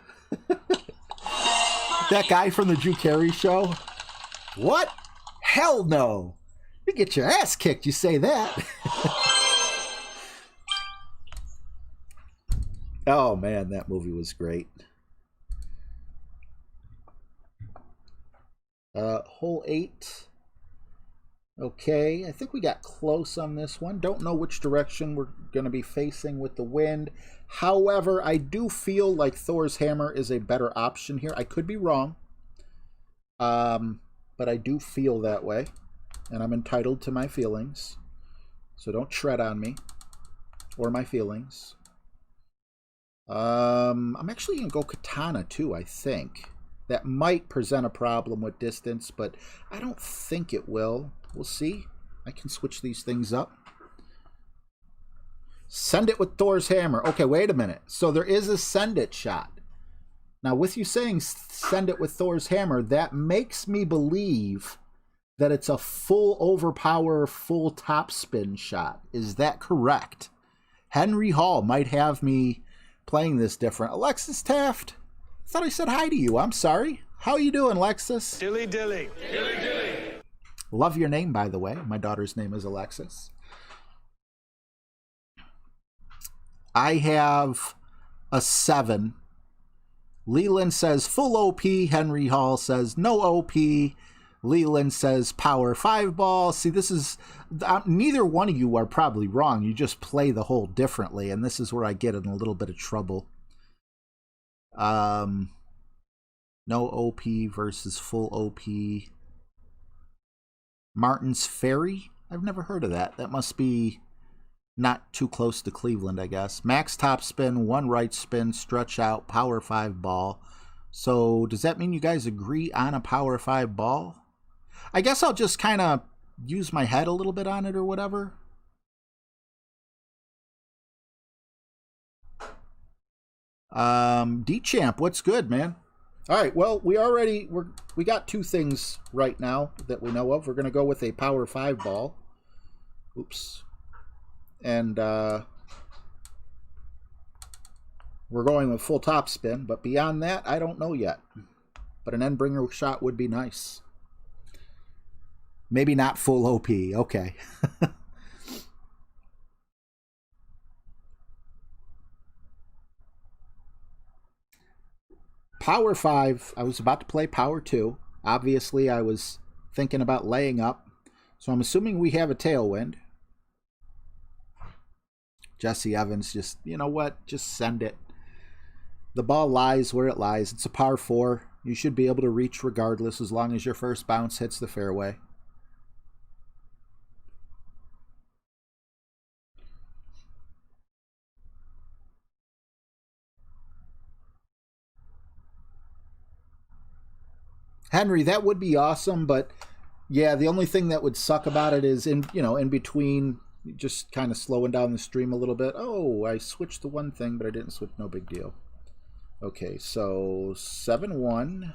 [SPEAKER 2] That guy from the Drew Carey show? What? Hell no. You get your ass kicked, you say that. Oh, man, that movie was great. Hole 8. Okay, I think we got close on this one. Don't know which direction we're going to be facing with the wind. However, I do feel like Thor's hammer is a better option here. I could be wrong, but I do feel that way, and I'm entitled to my feelings, so don't tread on me. or my feelings. I'm actually going to go Katana too, I think. That might present a problem with distance, but I don't think it will. We'll see. I can switch these things up. Send it with Thor's hammer. Okay, wait a minute. So there is a send it shot. Now, with you saying send it with Thor's hammer, that makes me believe that it's a full overpower, full topspin shot. Is that correct? Henry Hall might have me playing this different. Alexis Taft, I thought I said hi to you. I'm sorry. How you doing, Alexis?
[SPEAKER 6] Dilly dilly. Dilly dilly.
[SPEAKER 2] Love your name, by the way. My daughter's name is Alexis. I have a 7. Leland says full OP. Henry Hall says no OP. Leland says power 5 ball. See, this is... neither one of you are probably wrong. You just play the hole differently, and this is where I get in a little bit of trouble. No OP versus full OP. Martin's Ferry? I've never heard of that. That must be not too close to Cleveland, I guess. Max top spin, 1 right spin, stretch out, power 5 ball. So does that mean you guys agree on a power 5 ball? I guess I'll just kind of use my head a little bit on it or whatever. D-Champ, what's good, man? All right, well, we got 2 things right now that we know of. We're going to go with a power 5 ball. Oops. And we're going with full top spin, but beyond that, I don't know yet. But an end-bringer shot would be nice. Maybe not full OP. Okay. Power 5. I was about to play Power 2. Obviously, I was thinking about laying up. So I'm assuming we have a tailwind. Jesse Evans just, you know what? Just send it. The ball lies where it lies. It's a par 4. You should be able to reach regardless as long as your first bounce hits the fairway. Henry, that would be awesome, but yeah, the only thing that would suck about it is in between, just kind of slowing down the stream a little bit. Oh, I switched to one thing, but I didn't switch. No big deal. Okay, so 7-1,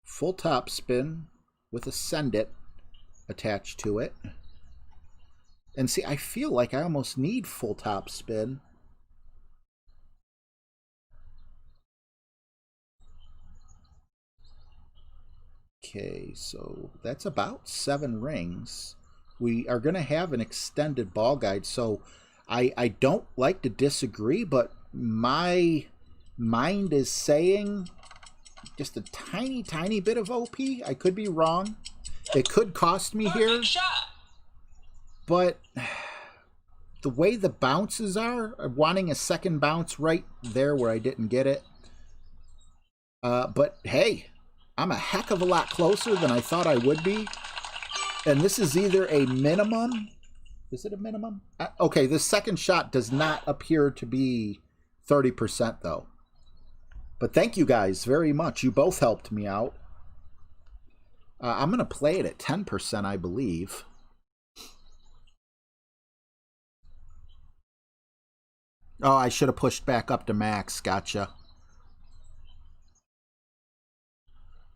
[SPEAKER 2] full top spin with a send it attached to it. And see, I feel like I almost need full top spin. Okay, so that's about 7 rings. We are going to have an extended ball guide, so I don't like to disagree, but my mind is saying just a tiny, tiny bit of OP. I could be wrong. It could cost me here. But the way the bounces are, wanting a second bounce right there where I didn't get it. But hey, I'm a heck of a lot closer than I thought I would be. And this is either a minimum. Is it a minimum? Okay, the second shot does not appear to be 30% though. But thank you guys very much. You both helped me out. I'm going to play it at 10%, I believe. Oh, I should have pushed back up to max. Gotcha.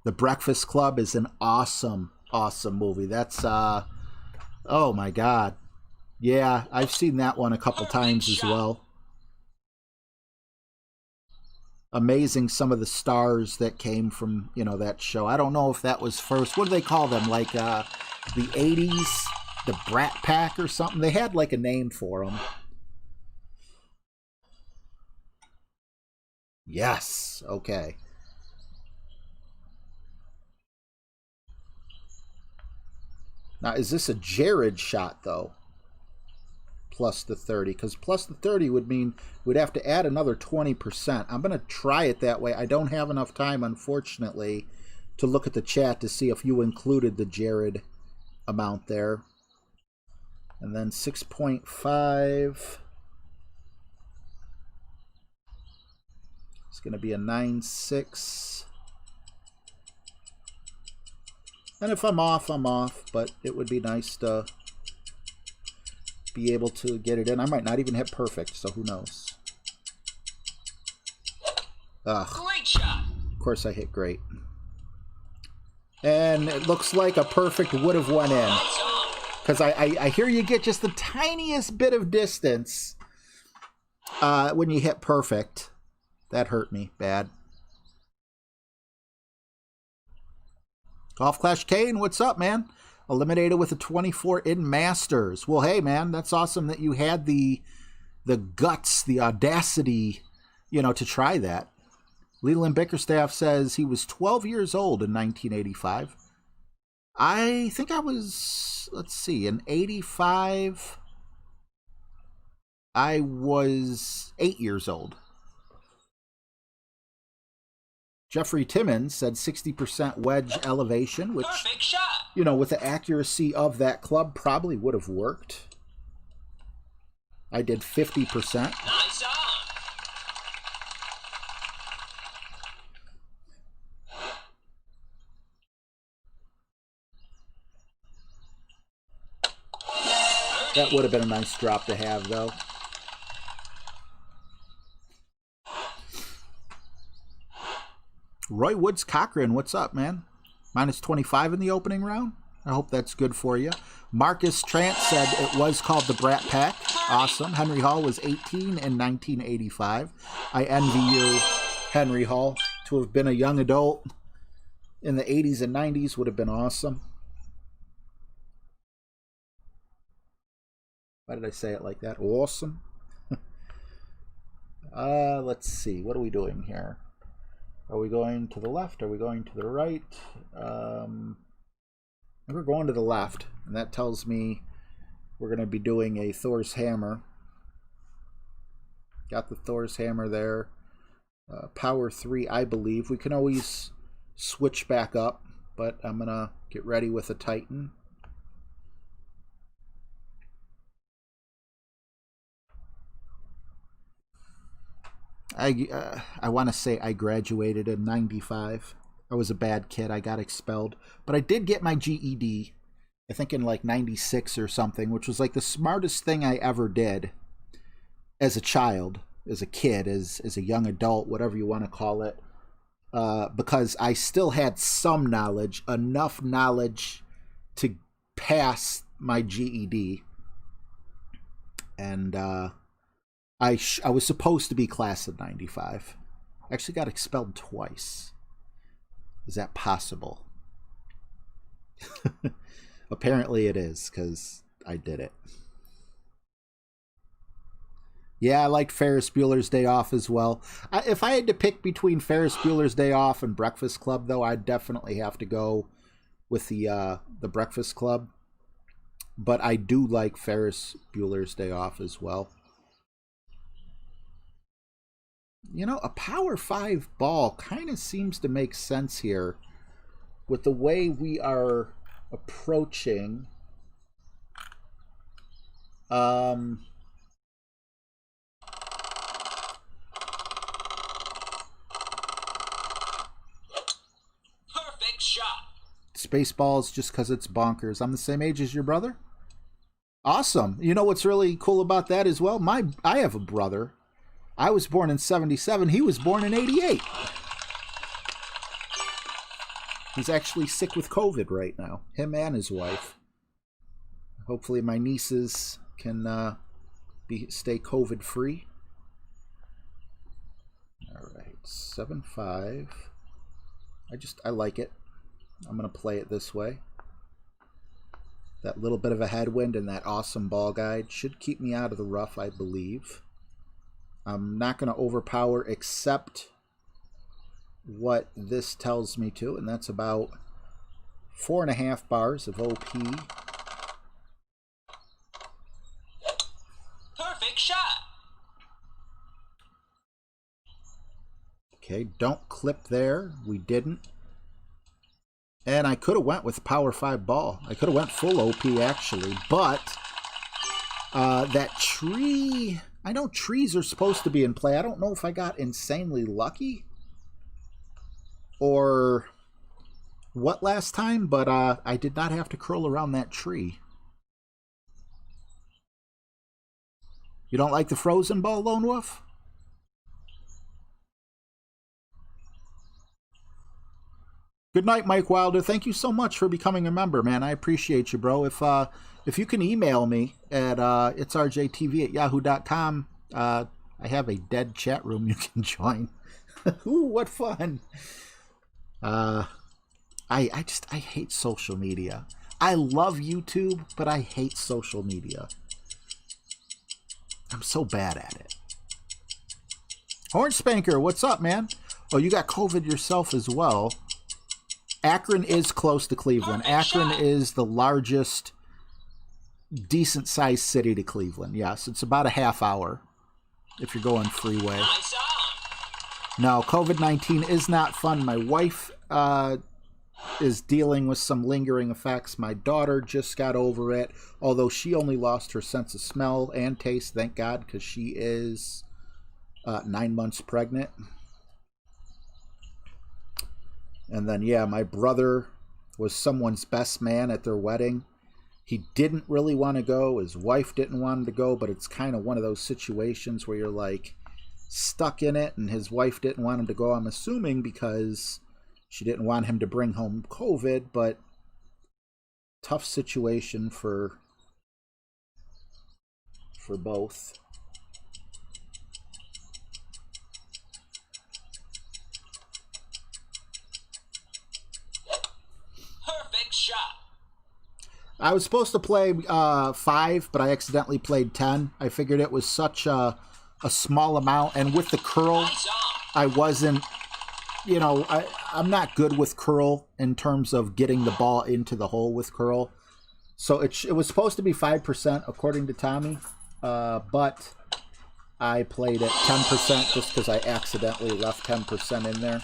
[SPEAKER 2] The Breakfast Club is an awesome, awesome movie. That's, oh my God. Yeah, I've seen that one a couple times as well. Amazing, some of the stars that came from, that show. I don't know if that was first. What do they call them? Like the 80s, the Brat Pack or something? They had like a name for them. Yes, okay. Now, is this a Jared shot, though? Plus the 30. Because plus the 30 would mean we'd have to add another 20%. I'm going to try it that way. I don't have enough time, unfortunately, to look at the chat to see if you included the Jared amount there. And then 6.5. It's going to be a 9-6. And if I'm off, I'm off. But it would be nice to be able to get it in. I might not even hit perfect, so who knows. Ugh.
[SPEAKER 4] Great shot.
[SPEAKER 2] Of course I hit great. And it looks like a perfect would have went in.
[SPEAKER 4] Nice on.
[SPEAKER 2] Because I hear you get just the tiniest bit of distance when you hit perfect. That hurt me bad. Golf Clash Kane, what's up, man? Eliminated with a 24 in Masters. Well, hey, man, that's awesome that you had the guts, the audacity, you know, to try that. Leland Bickerstaff says he was 12 years old in 1985. I think I was, let's see, in 85, I was 8 years old. Jeffrey Timmons said 60% wedge elevation, which,
[SPEAKER 4] Perfect shot.
[SPEAKER 2] you know, with the accuracy of that club probably would have worked. I did 50%.
[SPEAKER 4] Nice on.
[SPEAKER 2] That would have been a nice drop to have, though. Roy Woods Cochran, what's up, man? Minus 25 in the opening round. I hope that's good for you. Marcus Trant said it was called the Brat Pack. Awesome. Henry Hall was 18 in 1985. I envy you, Henry Hall. To have been a young adult in the 80s and 90s would have been awesome. Why did I say it like that? Awesome. Let's see. What are we doing here? Are we going to the left? Are we going to the right? We're going to the left, and that tells me we're going to be doing a Thor's Hammer. Got the Thor's Hammer there. Power 3, I believe. We can always switch back up, but I'm going to get ready with a Titan. I want to say I graduated in 95. I was a bad kid. I got expelled. But I did get my GED, I think in like 96 or something, which was like the smartest thing I ever did as a child, as a kid, as a young adult, whatever you want to call it, because I still had some knowledge, enough knowledge to pass my GED. And I was supposed to be class of 95. I actually got expelled twice. Is that possible? Apparently it is, because I did it. Yeah, I liked Ferris Bueller's Day Off as well. If I had to pick between Ferris Bueller's Day Off and Breakfast Club, though, I'd definitely have to go with the Breakfast Club. But I do like Ferris Bueller's Day Off as well. You know, a Power 5 ball kind of seems to make sense here with the way we are approaching.
[SPEAKER 4] Perfect shot.
[SPEAKER 2] Spaceballs just because it's bonkers. I'm the same age as your brother? Awesome. You know what's really cool about that as well? I have a brother. I was born in 77. He was born in 88. He's actually sick with COVID right now. Him and his wife. Hopefully my nieces can stay COVID free. All right, 7-5. I like it. I'm going to play it this way. That little bit of a headwind and that awesome ball guide should keep me out of the rough, I believe. I'm not going to overpower except what this tells me to, and that's about 4.5 bars of OP.
[SPEAKER 4] Perfect shot.
[SPEAKER 2] Okay, don't clip there. We didn't. And I could have went with Power 5 ball. I could have went full OP actually, but that tree I know trees are supposed to be in play. I don't know if I got insanely lucky or what last time, but I did not have to curl around that tree. You don't like the frozen ball, Lone Wolf? Good night, Mike Wilder. Thank you so much for becoming a member, man. I appreciate you, bro. If you can email me at itsrjtv@yahoo.com, I have a dead chat room you can join. Ooh, what fun! I hate social media. I love YouTube, but I hate social media. I'm so bad at it. Orange Spanker, what's up, man? Oh, you got COVID yourself as well. Akron is close to Cleveland. Akron is the largest decent-sized city to Cleveland. Yes, it's about a half hour if you're going freeway. No, COVID-19 is not fun. My wife is dealing with some lingering effects. My daughter just got over it, although she only lost her sense of smell and taste, thank God, because she is 9 months pregnant. And then, yeah, my brother was someone's best man at their wedding. He didn't really want to go. His wife didn't want him to go, but it's kind of one of those situations where you're like stuck in it, and his wife didn't want him to go, I'm assuming because she didn't want him to bring home COVID, but tough situation for both.
[SPEAKER 4] Perfect shot.
[SPEAKER 2] I was supposed to play 5, but I accidentally played 10. I figured it was such a small amount, and with the curl,
[SPEAKER 4] Nice on.
[SPEAKER 2] I wasn't, you know, I'm not good with curl in terms of getting the ball into the hole with curl. So it was supposed to be 5% according to Tommy, but I played at 10% just because I accidentally left 10% in there.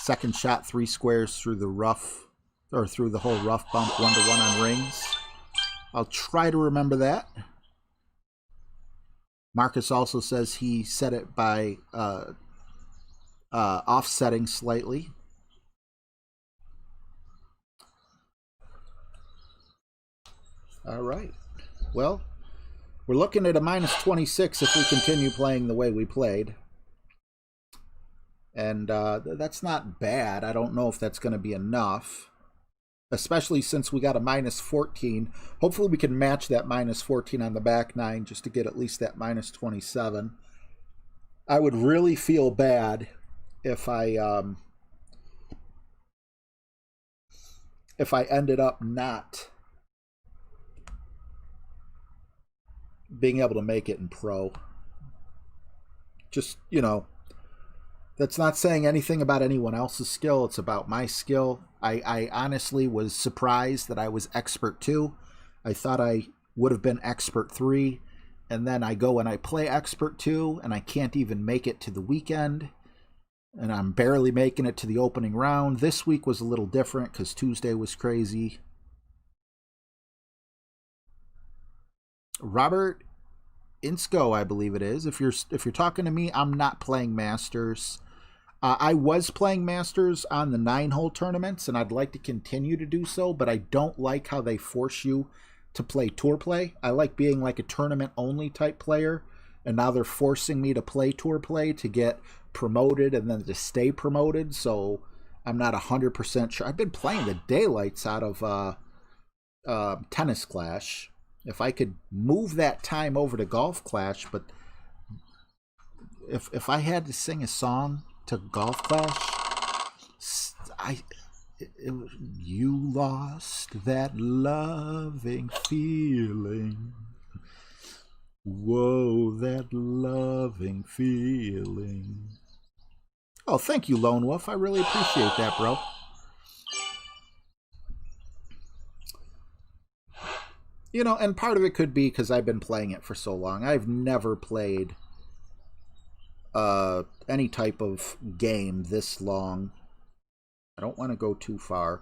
[SPEAKER 2] Second shot, 3 squares through the rough, or through the whole rough bump, 1-to-1 on rings. I'll try to remember that. Marcus also says he set it by offsetting slightly. All right. Well, we're looking at a -26 if we continue playing the way we played. And that's not bad. I don't know if that's going to be enough, especially since we got a -14. Hopefully we can match that -14 on the back 9 just to get at least that -27. I would really feel bad if I ended up not being able to make it in pro. Just, you know, that's not saying anything about anyone else's skill. It's about my skill. I honestly was surprised that I was expert 2. I thought I would have been expert 3. And then I go and I play expert 2, and I can't even make it to the weekend. And I'm barely making it to the opening round. This week was a little different because Tuesday was crazy. Robert Insco, I believe it is. If you're talking to me, I'm not playing Masters. I was playing Masters on the 9-hole tournaments, and I'd like to continue to do so, but I don't like how they force you to play tour play. I like being like a tournament-only type player, and now they're forcing me to play tour play to get promoted and then to stay promoted, so I'm not 100% sure. I've been playing the daylights out of Tennis Clash. If I could move that time over to Golf Clash, but if I had to sing a song to Golf Clash, you lost that loving feeling. Whoa, that loving feeling. Oh, thank you, Lone Wolf. I really appreciate that, bro. You know, and part of it could be because I've been playing it for so long. I've never played any type of game this long. I don't want to go too far.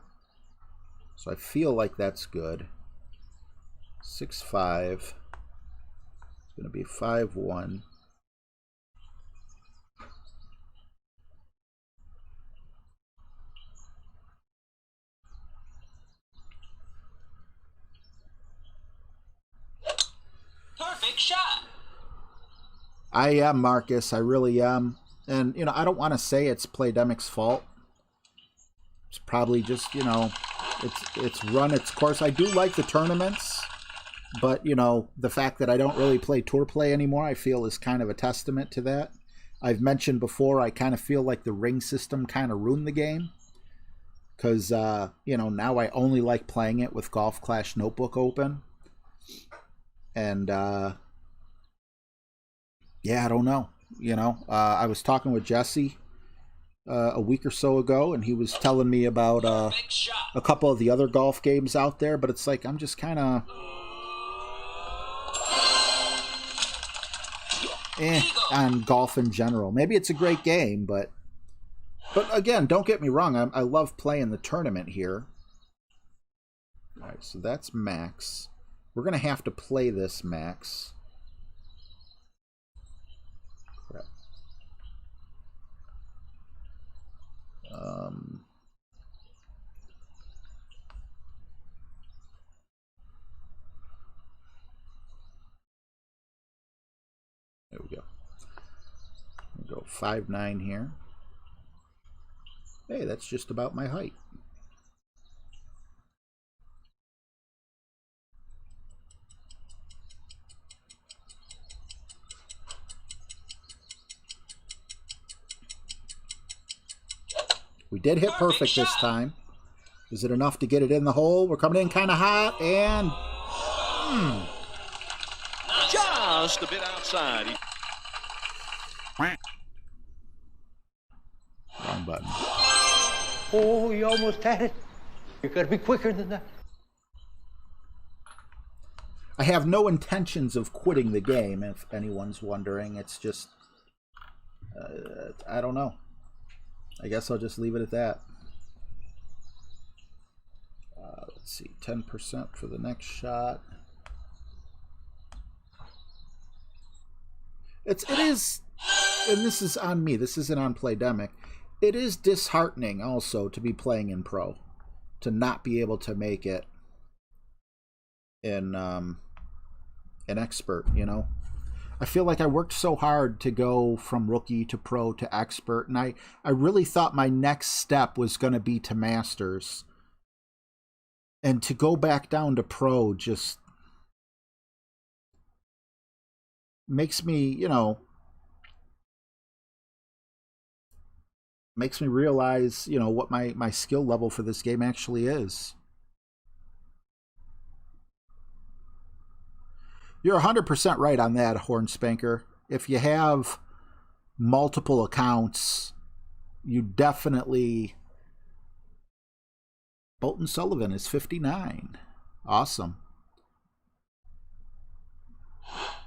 [SPEAKER 2] So I feel like that's good. 6-5. It's going to be 5-1.
[SPEAKER 4] Perfect shot.
[SPEAKER 2] I am, Marcus. I really am. And, you know, I don't want to say it's Playdemic's fault. It's probably just, you know, it's run its course. I do like the tournaments, but, you know, the fact that I don't really play tour play anymore, I feel is kind of a testament to that. I've mentioned before, I kind of feel like the ring system kind of ruined the game. Because, you know, now I only like playing it with Golf Clash Notebook open. And, yeah, I don't know. You know, I was talking with Jesse a week or so ago, and he was telling me about
[SPEAKER 4] Perfect shot.
[SPEAKER 2] a couple of the other golf games out there, but it's like I'm just kind of on golf in general. Maybe it's a great game, but again, don't get me wrong. I love playing the tournament here. All right, so that's max. We're going to have to play this max. Crap. There we go. We'll go 5'9" here. Hey, that's just about my height. We did hit perfect this time. Is it enough to get it in the hole? We're coming in kind of hot, and
[SPEAKER 5] Just a bit outside.
[SPEAKER 2] wrong button.
[SPEAKER 7] Oh, you almost had it. You gotta be quicker than that.
[SPEAKER 2] I have no intentions of quitting the game, if anyone's wondering. It's just, I don't know. I guess I'll just leave it at that. Let's see, 10% for the next shot. It is, and this is on me. This isn't on Playdemic. It is disheartening also to be playing in pro, to not be able to make it in an expert. You know, I feel like I worked so hard to go from rookie to pro to expert, and I really thought my next step was going to be to masters. And to go back down to pro just makes me, you know, makes me realize, you know, what my skill level for this game actually is. You're 100% right on that, Hornspanker. If you have multiple accounts, you definitely... Bolton Sullivan is 59. Awesome.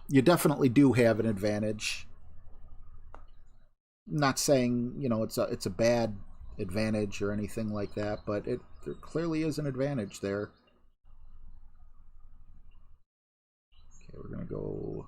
[SPEAKER 2] You definitely do have an advantage. I'm not saying, you know, it's a bad advantage or anything like that, but there clearly is an advantage there. Okay, we're going to go...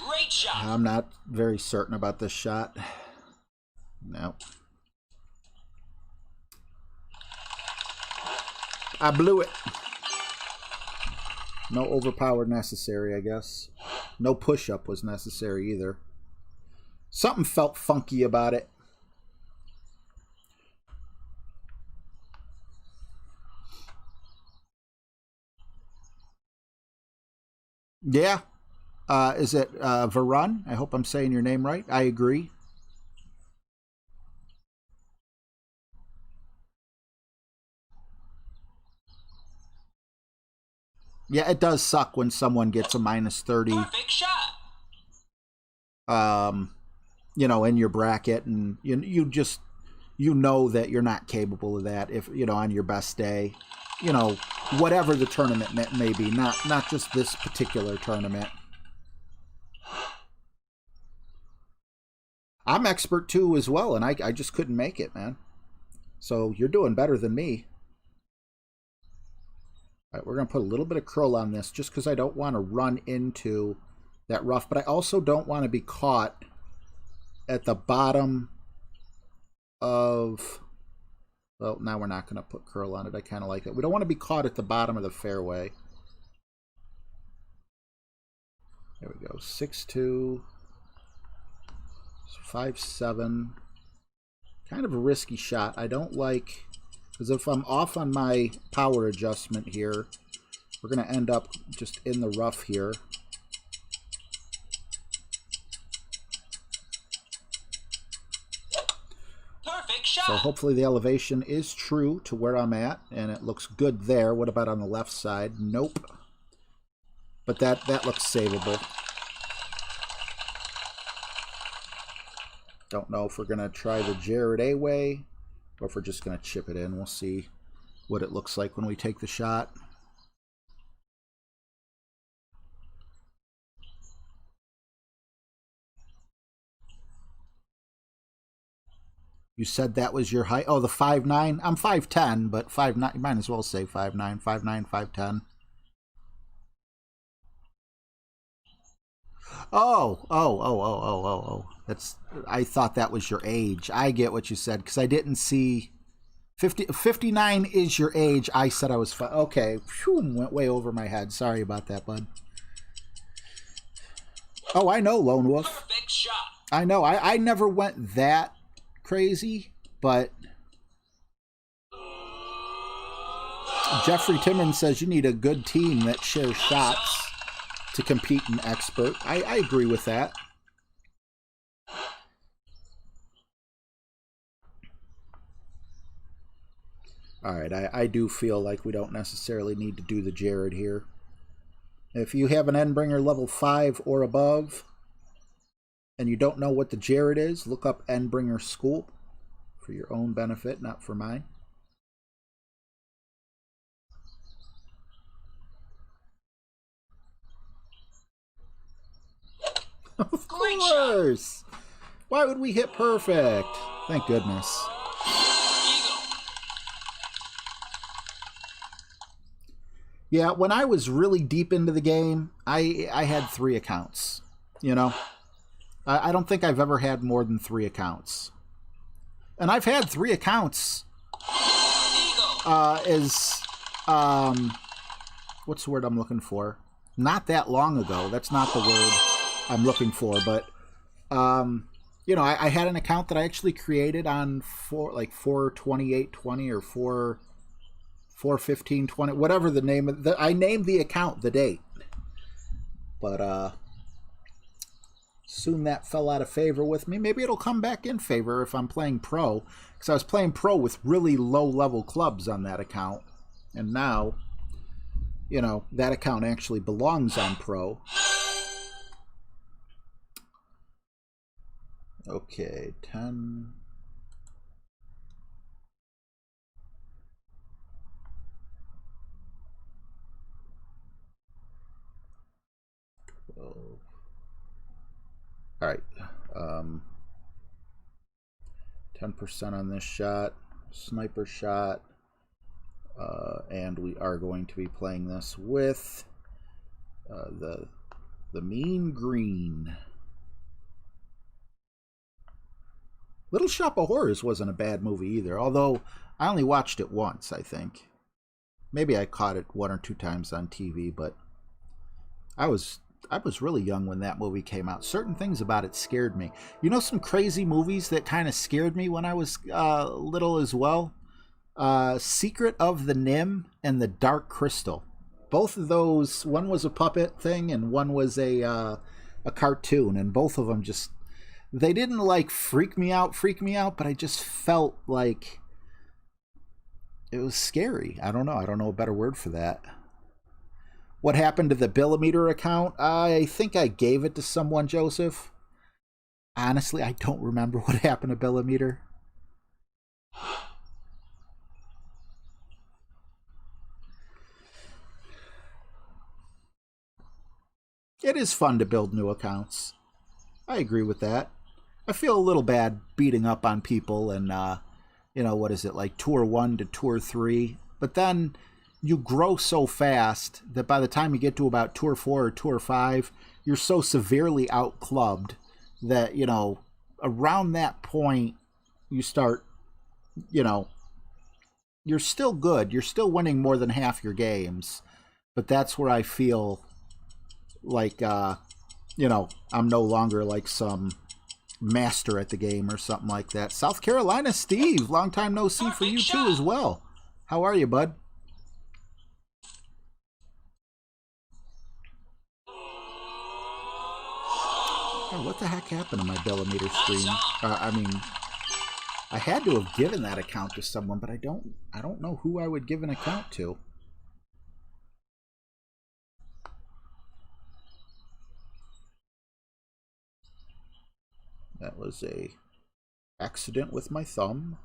[SPEAKER 4] Great shot.
[SPEAKER 2] I'm not very certain about this shot. No. I blew it. No overpower necessary, I guess. No push-up was necessary either. Something felt funky about it. Yeah. Is it Varun? I hope I'm saying your name right. I agree. Yeah, it does suck when someone gets a minus 30.
[SPEAKER 4] Perfect shot.
[SPEAKER 2] You know, in your bracket, and you just, you know that you're not capable of that if, you know, on your best day, you know, whatever the tournament may be, not just this particular tournament. I'm expert too as well, and I just couldn't make it, man. So you're doing better than me. All right, we're going to put a little bit of curl on this just because I don't want to run into that rough, but I also don't want to be caught at the bottom of, well, now we're not going to put curl on it. I kind of like it. We don't want to be caught at the bottom of the fairway. There we go. 6-2, 5-7. Kind of a risky shot. I don't like, because if I'm off on my power adjustment here, we're going to end up just in the rough here. So hopefully the elevation is true to where I'm at, and it looks good there. What about on the left side? Nope. But that looks savable. Don't know if we're going to try the Jared A way, or if we're just going to chip it in. We'll see what it looks like when we take the shot. You said that was your height? Oh, the 5'9"? I'm 5'10", but 5'9", you might as well say 5'9", 5'9", 5'10". Oh. That's, I thought that was your age. I get what you said, because I didn't see 59 is your age. I said I was 5. Okay. Whew, went way over my head. Sorry about that, bud. Oh, I know, Lone Wolf.
[SPEAKER 4] Perfect shot.
[SPEAKER 2] I know. I never went that crazy, but Jeffrey Timmons says you need a good team that shares shots to compete in expert. I agree with that. All right, I do feel like we don't necessarily need to do the Jared here. If you have an Endbringer level 5 or above, and you don't know what the Jared is, look up Endbringer School for your own benefit, not for mine. Of course! Why would we hit perfect? Thank goodness. Yeah, when I was really deep into the game, I had 3 accounts, you know? I don't think I've ever had more than 3 accounts. And I've had 3 accounts what's the word I'm looking for? Not that long ago. That's not the word I'm looking for, but you know, I had an account that I actually created on 4/28/20 or 4/15/20, whatever the name of the, I named the account the date. But soon that fell out of favor with me. Maybe it'll come back in favor if I'm playing pro, because I was playing pro with really low level clubs on that account, and now, you know, that account actually belongs on pro. Okay, 10. All right, 10% on this shot, sniper shot, and we are going to be playing this with the Mean Green. Little Shop of Horrors wasn't a bad movie either, although I only watched it once, I think. Maybe I caught it 1 or 2 times on TV, but I was really young when that movie came out. Certain things about it scared me. You know, some crazy movies that kind of scared me when I was little as well? Secret of the Nim and the Dark Crystal. both of those, one was a puppet thing and one was a cartoon, and both of them just, they didn't like freak me out, but I just felt like it was scary. I don't know a better word for that. What happened to the Billimeter account? I think I gave it to someone, Joseph. Honestly, I don't remember what happened to Billimeter. It is fun to build new accounts. I agree with that. I feel a little bad beating up on people and, what is it, like Tour 1 to Tour 3. But then you grow so fast that by the time you get to about Tour 4 or Tour 5, you're so severely out-clubbed that, around that point, you start, you're still good. You're still winning more than half your games. But that's where I feel like, I'm no longer like some master at the game or something like that. South Carolina, Steve, long time no see for you too as well. How are you, bud? Oh, what the heck happened to my Billimeter stream? I had to have given that account to someone, but I don't know who I would give an account to. That was a accident with my thumb.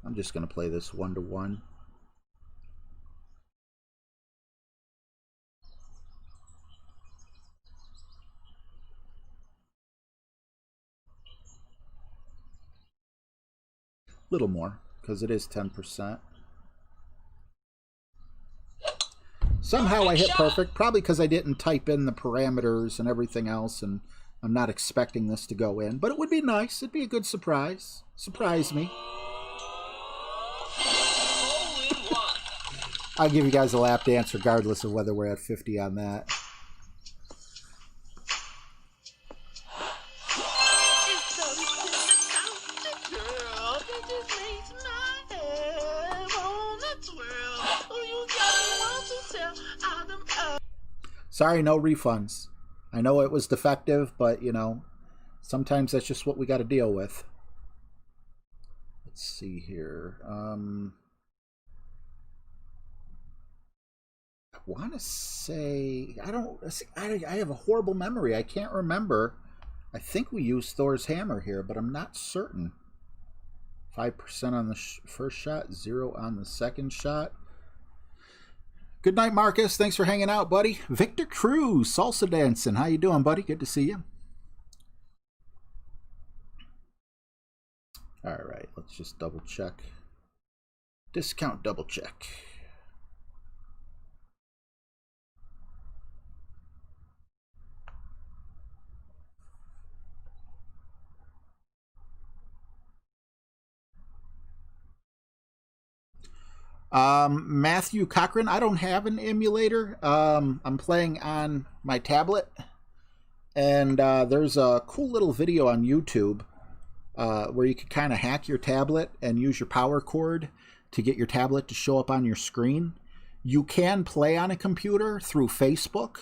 [SPEAKER 2] I'm just going to play this 1-to-1. Little more, because it is 10%. Somehow I hit perfect, probably because I didn't type in the parameters and everything else, and I'm not expecting this to go in, but it would be nice. It'd be a good surprise. Surprise me. I'll give you guys a lap dance regardless of whether we're at 50 on that. Sorry, no refunds. I know it was defective, but, sometimes that's just what we got to deal with. Let's see here. I want to say... I have a horrible memory. I can't remember. I think we used Thor's hammer here, but I'm not certain. 5% on the first shot, 0 on the second shot. Good night, Marcus. Thanks for hanging out, buddy. Victor Cruz, salsa dancing. How you doing, buddy? Good to see you. All right, let's just double check. Discount double check. Matthew Cochran, I don't have an emulator. I'm playing on my tablet, and there's a cool little video on YouTube where you can kind of hack your tablet and use your power cord to get your tablet to show up on your screen. You can play on a computer through Facebook,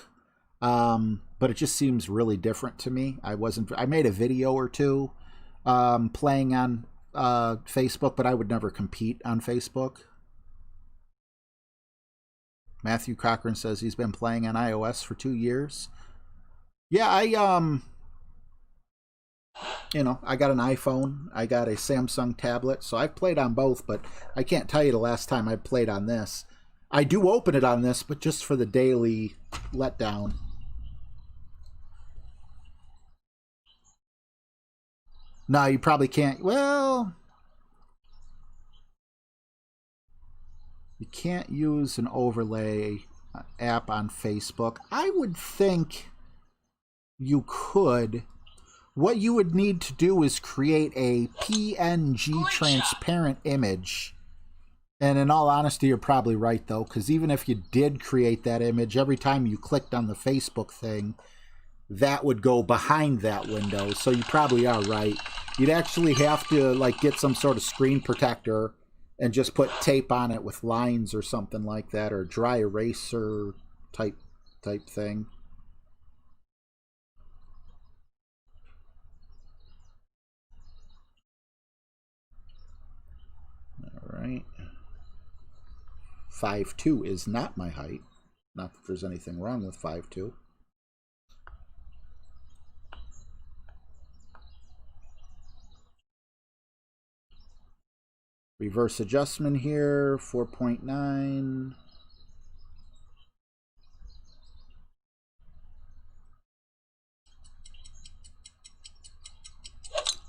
[SPEAKER 2] but it just seems really different to me. I made a video or two playing on Facebook, but I would never compete on Facebook. Matthew Cochran says he's been playing on iOS for 2 years. Yeah, I got an iPhone. I got a Samsung tablet, so I've played on both, but I can't tell you the last time I played on this. I do open it on this, but just for the daily letdown. No, you probably can't. Well... You can't use an overlay app on Facebook. I would think you could. What you would need to do is create a PNG transparent image. And in all honesty, you're probably right, though, because even if you did create that image, every time you clicked on the Facebook thing, that would go behind that window. So you probably are right. You'd actually have to get some sort of screen protector and just put tape on it with lines or something like that, or dry eraser type thing. All right. 5'2" is not my height. Not that there's anything wrong with 5'2". Reverse adjustment here, 4.9.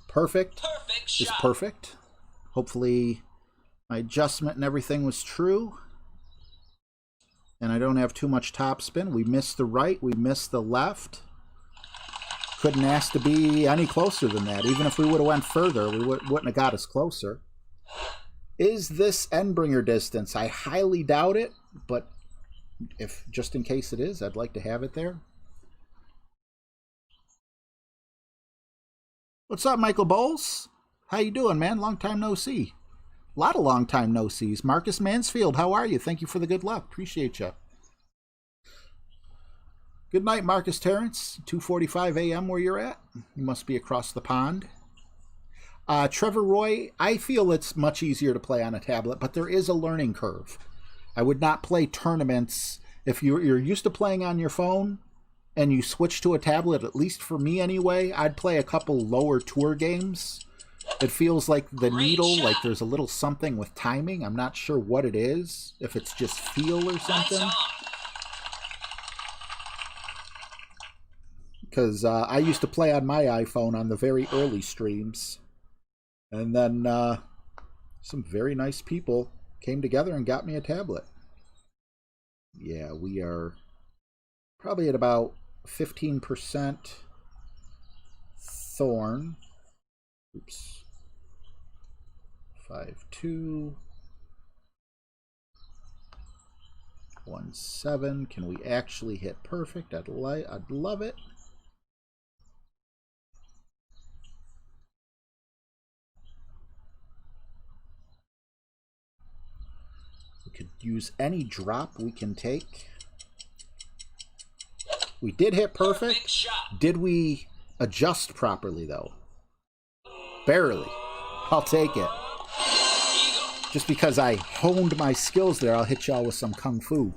[SPEAKER 2] Perfect.
[SPEAKER 4] Perfect
[SPEAKER 2] Is
[SPEAKER 4] shot.
[SPEAKER 2] perfect. Hopefully my adjustment and everything was true. And I don't have too much topspin. We missed the right, we missed the left. Couldn't ask to be any closer than that. Even if we would have went further, we wouldn't have got us closer. Is this Endbringer distance? I highly doubt it, but if just in case it is, I'd like to have it there. What's up, Michael Bowles? How you doing, man? Long time no see. A lot of long time no sees. Marcus Mansfield, how are you? Thank you for the good luck. Appreciate you. Good night, Marcus Terrence. 2:45 a.m. where you're at. You must be across the pond. Trevor Roy, I feel it's much easier to play on a tablet, but there is a learning curve. I would not play tournaments. If you're used to playing on your phone and you switch to a tablet, at least for me anyway, I'd play a couple lower tour games. It feels like the needle, like there's a little something with timing. I'm not sure what it is, if it's just feel or something. Because I used to play on my iPhone on the very early streams. And then some very nice people came together and got me a tablet. Yeah, we are probably at about 15% Thorn. Oops. 5'2". 1'7". Can we actually hit perfect? I'd love it. We could use any drop we can take. We did hit perfect. Did we adjust properly, though? Barely. I'll take it. Just because I honed my skills there, I'll hit y'all with some kung fu.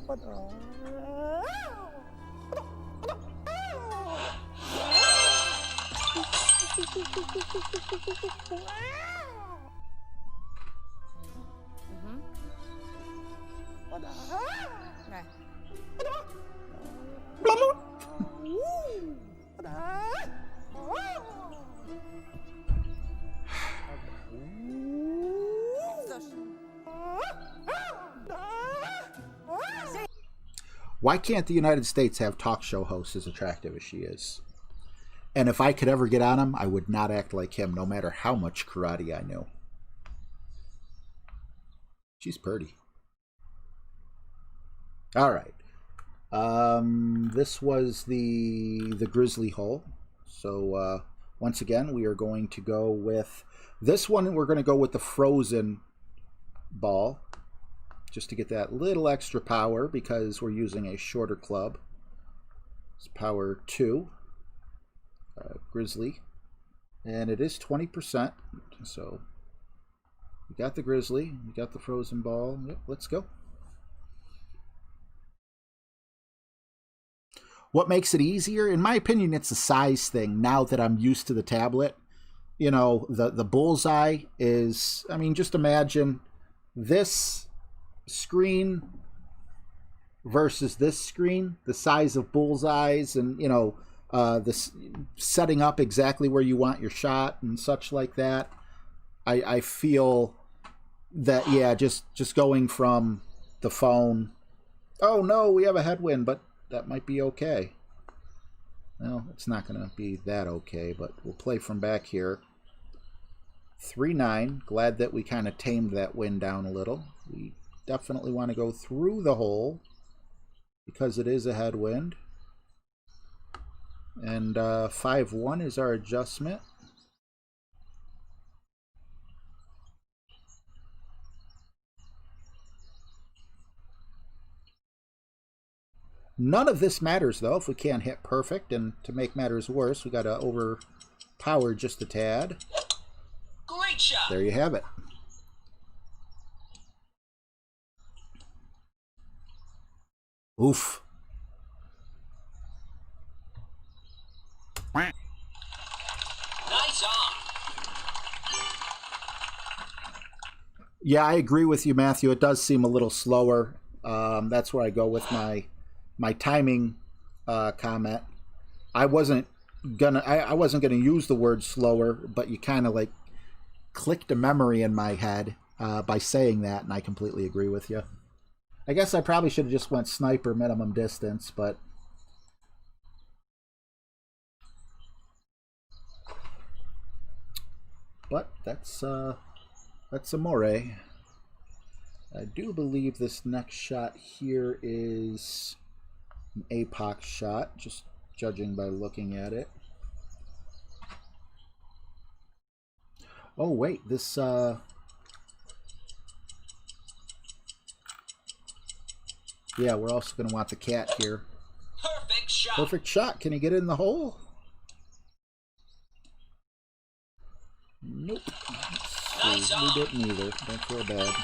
[SPEAKER 2] Why can't the United States have talk show hosts as attractive as she is? And if I could ever get on him, I would not act like him, no matter how much karate I knew. She's pretty. All right. This was the grizzly hole. So once again, we are going to go with this one. We're going to go with the frozen ball, just to get that little extra power because we're using a shorter club. It's power 2, grizzly, and it is 20%. So we got the grizzly, we got the frozen ball. Yep, let's go. What makes it easier? In my opinion, it's a size thing. Now that I'm used to the tablet, you know, the bullseye is, I mean, just imagine this screen versus this screen, the size of bullseyes, and, you know, this setting up exactly where you want your shot and such like that. I feel that, yeah, just going from the phone. Oh no, we have a headwind, but that might be okay. Well, it's not going to be that okay, but we'll play from back here. 3-9. Glad that we kind of tamed that wind down a little. We definitely want to go through the hole because it is a headwind. And 5-1 is our adjustment. None of this matters, though, if we can't hit perfect. And to make matters worse, we got to overpower just a tad.
[SPEAKER 4] Great shot.
[SPEAKER 2] There you have it. Oof.
[SPEAKER 4] Nice on.
[SPEAKER 2] Yeah, I agree with you, Matthew. It does seem a little slower. That's where I go with my timing comment. I wasn't gonna use the word slower, but you kind of like clicked a memory in my head by saying that, and I completely agree with you. I guess I probably should have just went sniper minimum distance, but that's amore. I do believe this next shot here is an APOC shot, just judging by looking at it. Oh wait, this yeah, we're also going to want the cat here.
[SPEAKER 4] Perfect shot.
[SPEAKER 2] Perfect shot. Can he get in the hole? Nope.
[SPEAKER 4] Nice on.
[SPEAKER 2] We didn't either. Don't feel bad.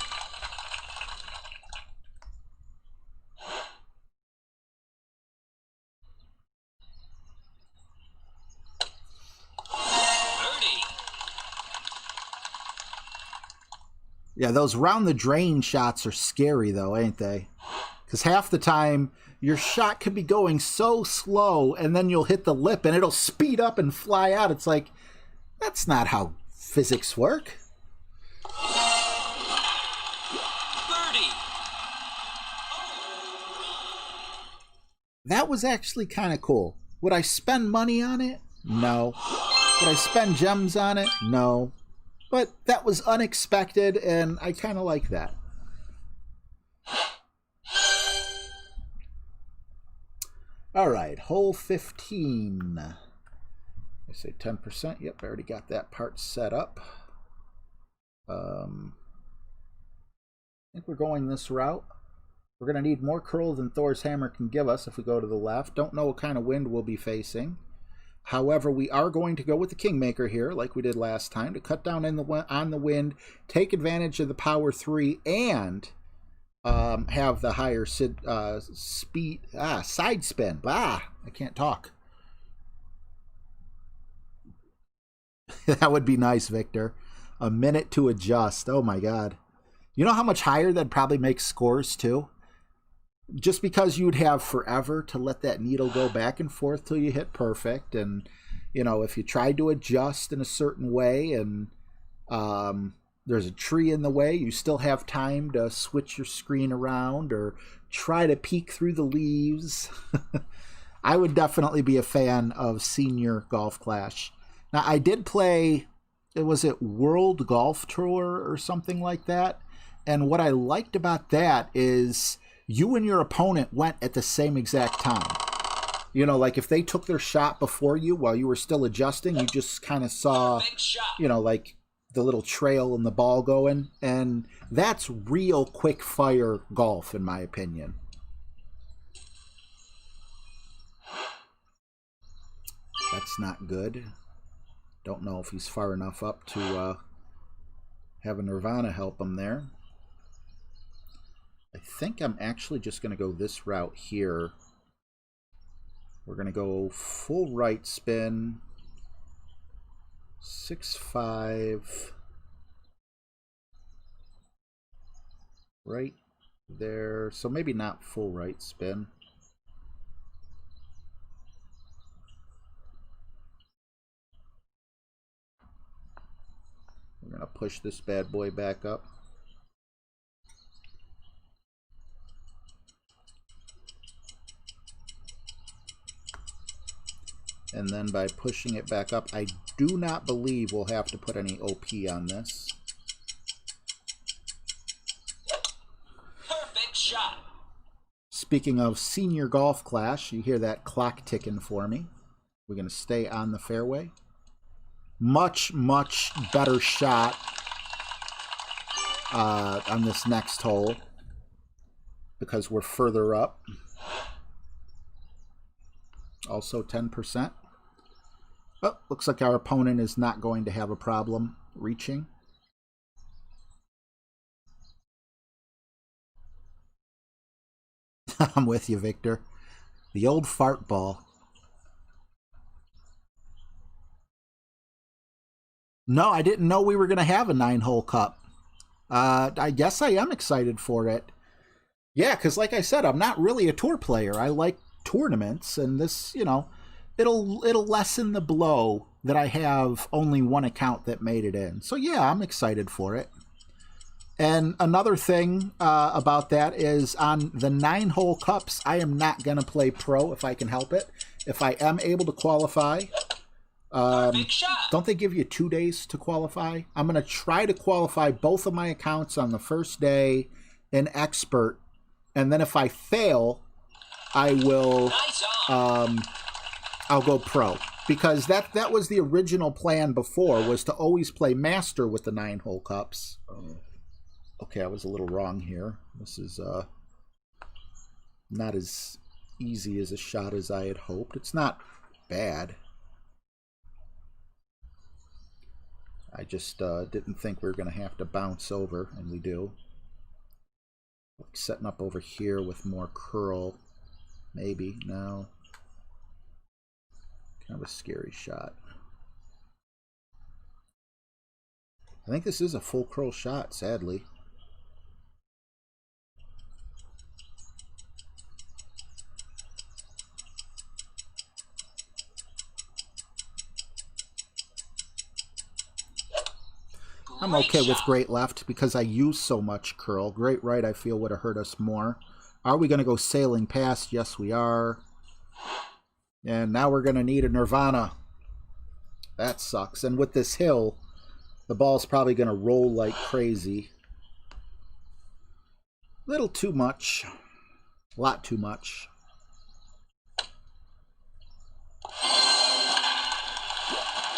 [SPEAKER 4] Birdie.
[SPEAKER 2] Yeah, those round the drain shots are scary though, ain't they? Because half the time your shot could be going so slow and then you'll hit the lip and it'll speed up and fly out. It's like, that's not how physics work.
[SPEAKER 4] Birdie.
[SPEAKER 2] That was actually kind of cool. Would I spend money on it? No. Would I spend gems on it? No. But that was unexpected and I kind of like that. All right, hole 15. I say 10%. Yep, I already got that part set up. I think we're going this route. We're going to need more curl than Thor's hammer can give us if we go to the left. Don't know what kind of wind we'll be facing. However, we are going to go with the Kingmaker here, like we did last time, to cut down on the wind, take advantage of the power 3, and have the higher speed side spin. I can't talk. That would be nice, Victor. A minute to adjust. Oh my god. You know how much higher that probably makes scores too? Just because you'd have forever to let that needle go back and forth till you hit perfect, and you know, if you tried to adjust in a certain way and there's a tree in the way, you still have time to switch your screen around or try to peek through the leaves. I would definitely be a fan of Senior Golf Clash. Now, I did play, was it World Golf Tour or something like that? And what I liked about that is you and your opponent went at the same exact time. You know, like if they took their shot before you while you were still adjusting, you just kind of saw, you know, like the little trail and the ball going, and that's real quick fire golf in my opinion. That's not good. Don't know if he's far enough up to have a Nirvana help him there. I think I'm actually just going to go this route here. We're going to go full right spin. 6-5 right there, so maybe not full right spin. We're gonna push this bad boy back up. And then by pushing it back up, I do not believe we'll have to put any OP on this.
[SPEAKER 4] Perfect shot.
[SPEAKER 2] Speaking of Senior Golf Clash, you hear that clock ticking for me. We're going to stay on the fairway. Much, much better shot on this next hole because we're further up. Also 10%. Oh, looks like our opponent is not going to have a problem reaching. I'm with you, Victor. The old fart ball. No, I didn't know we were going to have a 9-hole cup. I guess I am excited for it. Yeah, because like I said, I'm not really a tour player. I like tournaments, and this, you know, it'll lessen the blow that I have only one account that made it in. So yeah, I'm excited for it. And another thing about that is on the 9-hole cups, I am not going to play pro if I can help it. If I am able to qualify,
[SPEAKER 4] Perfect shot.
[SPEAKER 2] don't they give you 2 days to qualify? I'm going to try to qualify both of my accounts on the first day in expert. And then if I fail, I will,
[SPEAKER 4] Nice on.
[SPEAKER 2] I'll go pro. Because that was the original plan before, was to always play master with the 9-hole cups. Okay, I was a little wrong here. This is not as easy as a shot as I had hoped. It's not bad. I just didn't think we were going to have to bounce over, and we do. Like setting up over here with more curl. Maybe. No. Kind of a scary shot. I think this is a full curl shot, sadly. I'm okay with great left because I use so much curl. Great right, I feel, would have hurt us more. Are we going to go sailing past? Yes, we are. And now we're going to need a Nirvana. That sucks. And with this hill, the ball's probably going to roll like crazy. Little too much. A lot too much.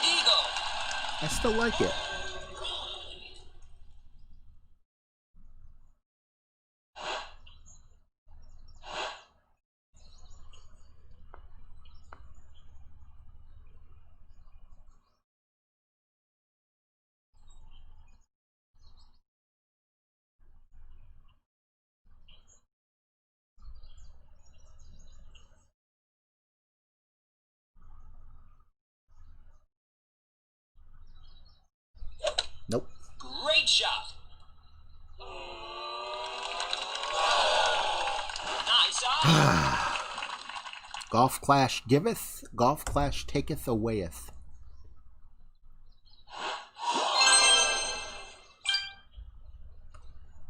[SPEAKER 4] Eagle.
[SPEAKER 2] I still like it. Nope.
[SPEAKER 4] Great shot. Nice on.
[SPEAKER 2] Golf clash giveth, golf clash taketh awayeth.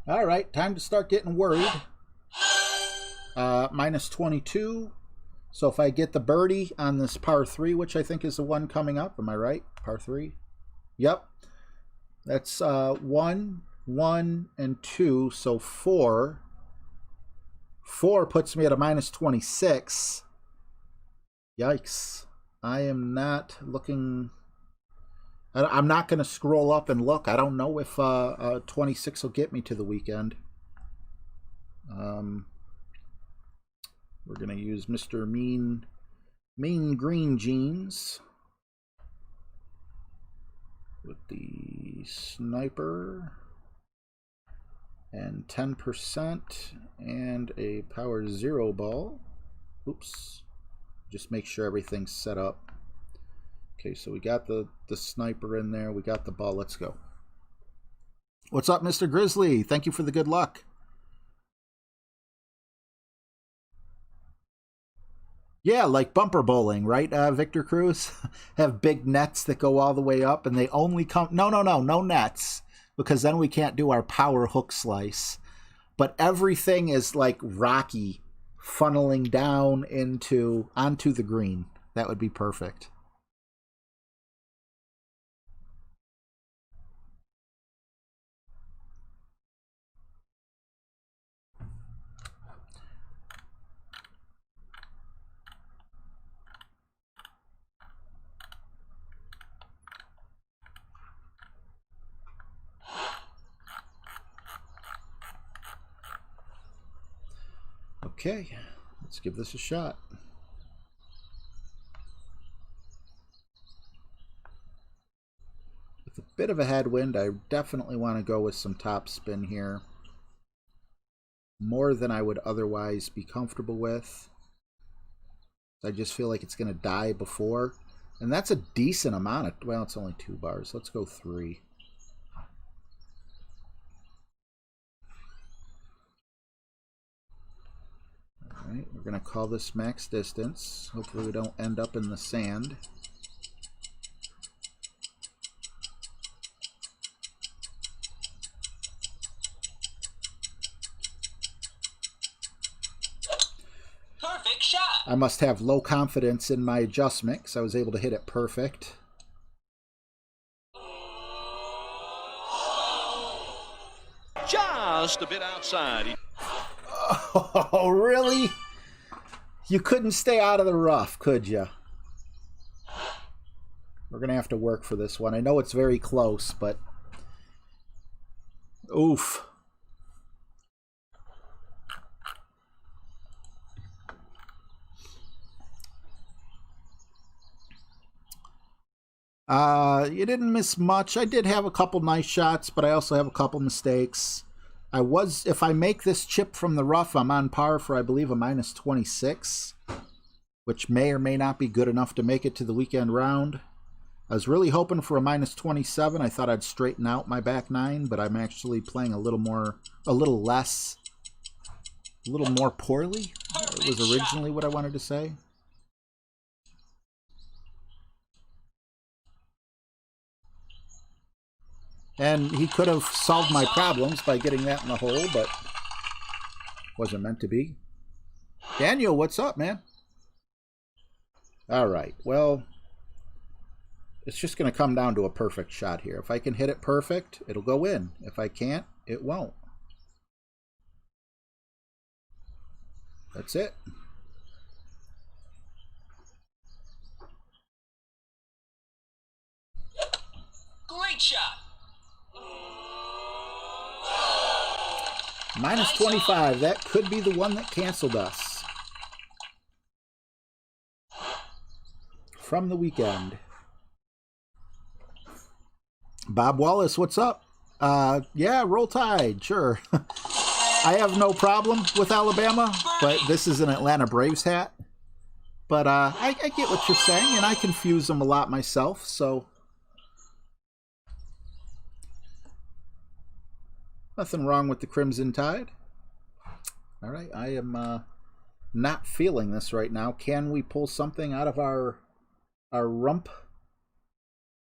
[SPEAKER 2] All right, time to start getting worried. Minus 22. So if I get the birdie on this par 3, which I think is the one coming up, am I right? Par 3? Yep. That's 1, 1, and 2, so 4. 4 puts me at a minus 26. Yikes. I am not looking... I'm not going to scroll up and look. I don't know if 26 will get me to the weekend. We're going to use Mr. Mean Green Jeans with the sniper and 10% and a power 0 ball. Oops. Just make sure everything's set up. Okay, so we got the sniper in there. We got the ball. Let's go. What's up, Mr. Grizzly? Thank you for the good luck. Yeah, like bumper bowling, right, Victor Cruz? Have big nets that go all the way up, and they only come... No nets, because then we can't do our power hook slice. But everything is like rocky, funneling down onto the green. That would be perfect. Okay, let's give this a shot. With a bit of a headwind, I definitely want to go with some top spin here. More than I would otherwise be comfortable with. I just feel like it's going to die before. And that's a decent amount of... Well, it's only 2 bars. Let's go 3. Alright, we're going to call this max distance. Hopefully we don't end up in the sand.
[SPEAKER 4] Perfect shot.
[SPEAKER 2] I must have low confidence in my adjustment because I was able to hit it perfect.
[SPEAKER 5] Just a bit outside.
[SPEAKER 2] Oh, really? You couldn't stay out of the rough, could you? We're going to have to work for this one. I know it's very close, but... Oof. You didn't miss much. I did have a couple nice shots, but I also have a couple mistakes. If I make this chip from the rough, I'm on par for, I believe, a minus 26, which may or may not be good enough to make it to the weekend round. I was really hoping for a minus 27. I thought I'd straighten out my back 9, but I'm actually playing a little more poorly. It was originally what I wanted to say. And he could have solved my problems by getting that in the hole, but wasn't meant to be. Daniel, what's up, man? All right, well, it's just going to come down to a perfect shot here. If I can hit it perfect, it'll go in. If I can't, it won't. That's it.
[SPEAKER 4] Great shot.
[SPEAKER 2] Minus 25. That could be the one that canceled us from the weekend. Bob Wallace, what's up? Yeah, roll tide, sure. I have no problem with Alabama, but this is an Atlanta Braves hat. But I get what you're saying, and I confuse them a lot myself, so... Nothing wrong with the Crimson Tide. All right, I am not feeling this right now. Can we pull something out of our rump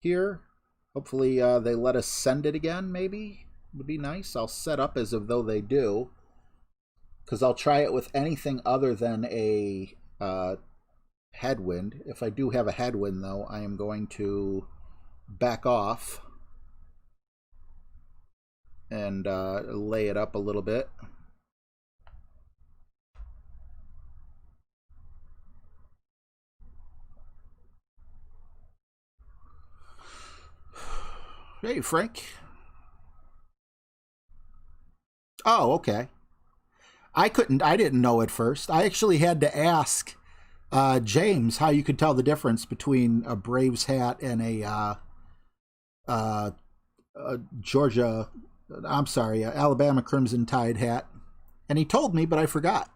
[SPEAKER 2] here? Hopefully they let us send it again, maybe. Would be nice. I'll set up as if though they do, because I'll try it with anything other than a headwind. If I do have a headwind, though, I am going to back off and lay it up a little bit. Hey, Frank. Oh, okay. I didn't know at first. I actually had to ask James how you could tell the difference between a Braves hat and a Alabama Crimson Tide hat. And he told me, but I forgot.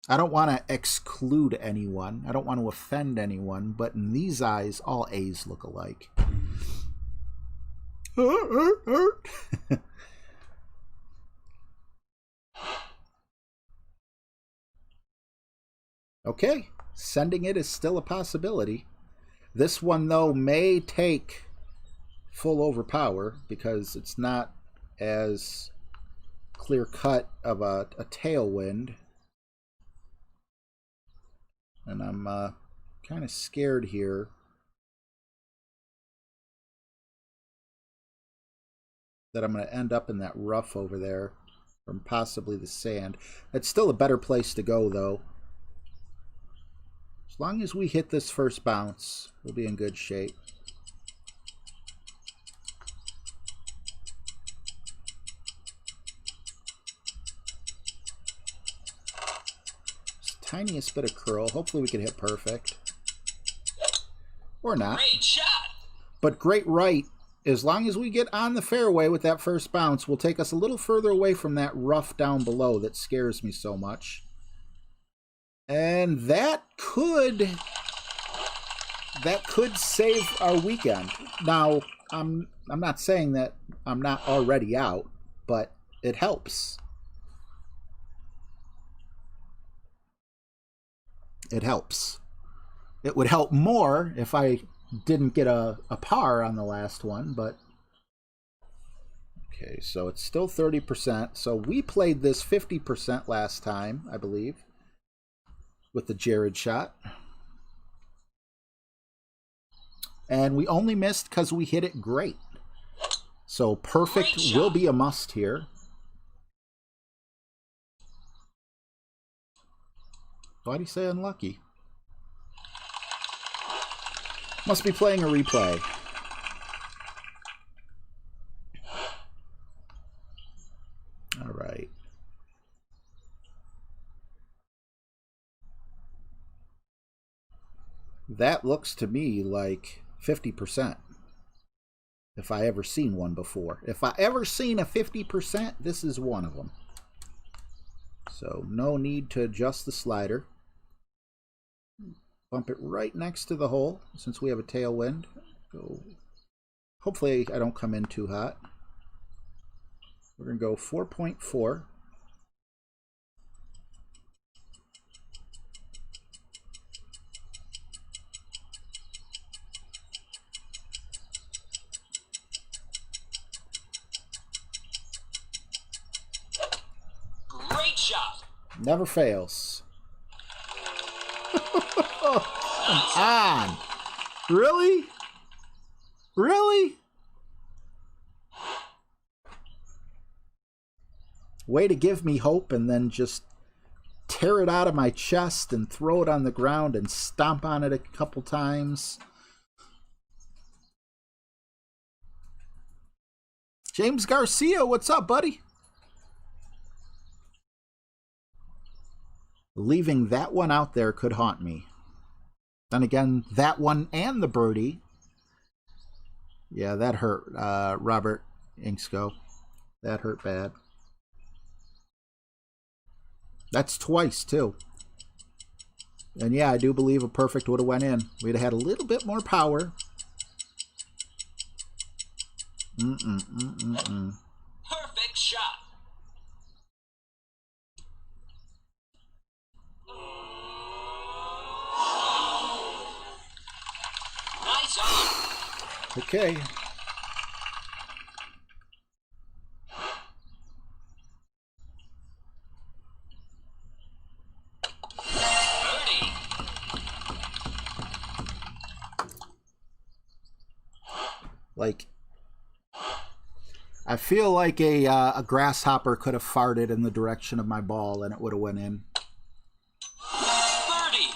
[SPEAKER 2] I don't want to exclude anyone. I don't want to offend anyone, but in these eyes, all A's look alike. Okay, sending it is still a possibility. This one, though, may take full overpower because it's not as clear-cut of a tailwind. And I'm kind of scared here. That I'm going to end up in that rough over there from possibly the sand. It's still a better place to go, though. As long as we hit this first bounce, we'll be in good shape. tiniest bit of curl. Hopefully we can hit perfect. Or not.
[SPEAKER 4] Great shot.
[SPEAKER 2] But great right, as long as we get on the fairway with that first bounce, will take us a little further away from that rough down below that scares me so much. And that could save our weekend. Now, I'm not saying that I'm not already out, but it helps. It helps. It would help more if I didn't get a par on the last one, but okay, so it's still 30%. So we played this 50% last time, I believe, with the Jared shot. And we only missed because we hit it great. So perfect will be a must here. Why do you say unlucky? Must be playing a replay. All right. That looks to me like 50%. If I ever seen one before. If I ever seen a 50%, this is one of them. So no need to adjust the slider. Bump it right next to the hole since we have a tailwind. Go. Hopefully I don't come in too hot. We're going to go 4.4.
[SPEAKER 4] Great shot.
[SPEAKER 2] Never fails. Come on. Really? Really? Way to give me hope and then just tear it out of my chest and throw it on the ground and stomp on it a couple times. James Garcia, what's up, buddy? Leaving that one out there could haunt me. Then again, that one and the birdie. Yeah, that hurt, Robert Inksko. That hurt bad. That's twice, too. And yeah, I do believe a perfect would have went in. We'd have had a little bit more power.
[SPEAKER 4] Perfect shot. Nice on.
[SPEAKER 2] Okay.
[SPEAKER 4] Birdie.
[SPEAKER 2] Like, I feel like a grasshopper could have farted in the direction of my ball and it would have went in.
[SPEAKER 4] Birdie.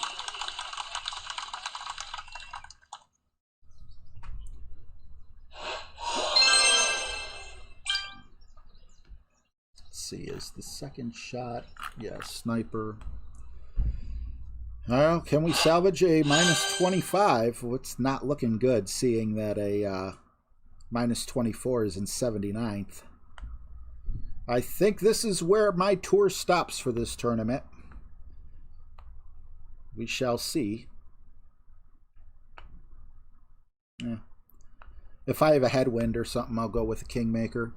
[SPEAKER 2] Let's see, is the second shot? Yeah, sniper. Well, can we salvage a minus 25? Well, it's not looking good, seeing that a minus 24 is in 79th. I think this is where my tour stops for this tournament. We shall see. Yeah. If I have a headwind or something, I'll go with a Kingmaker.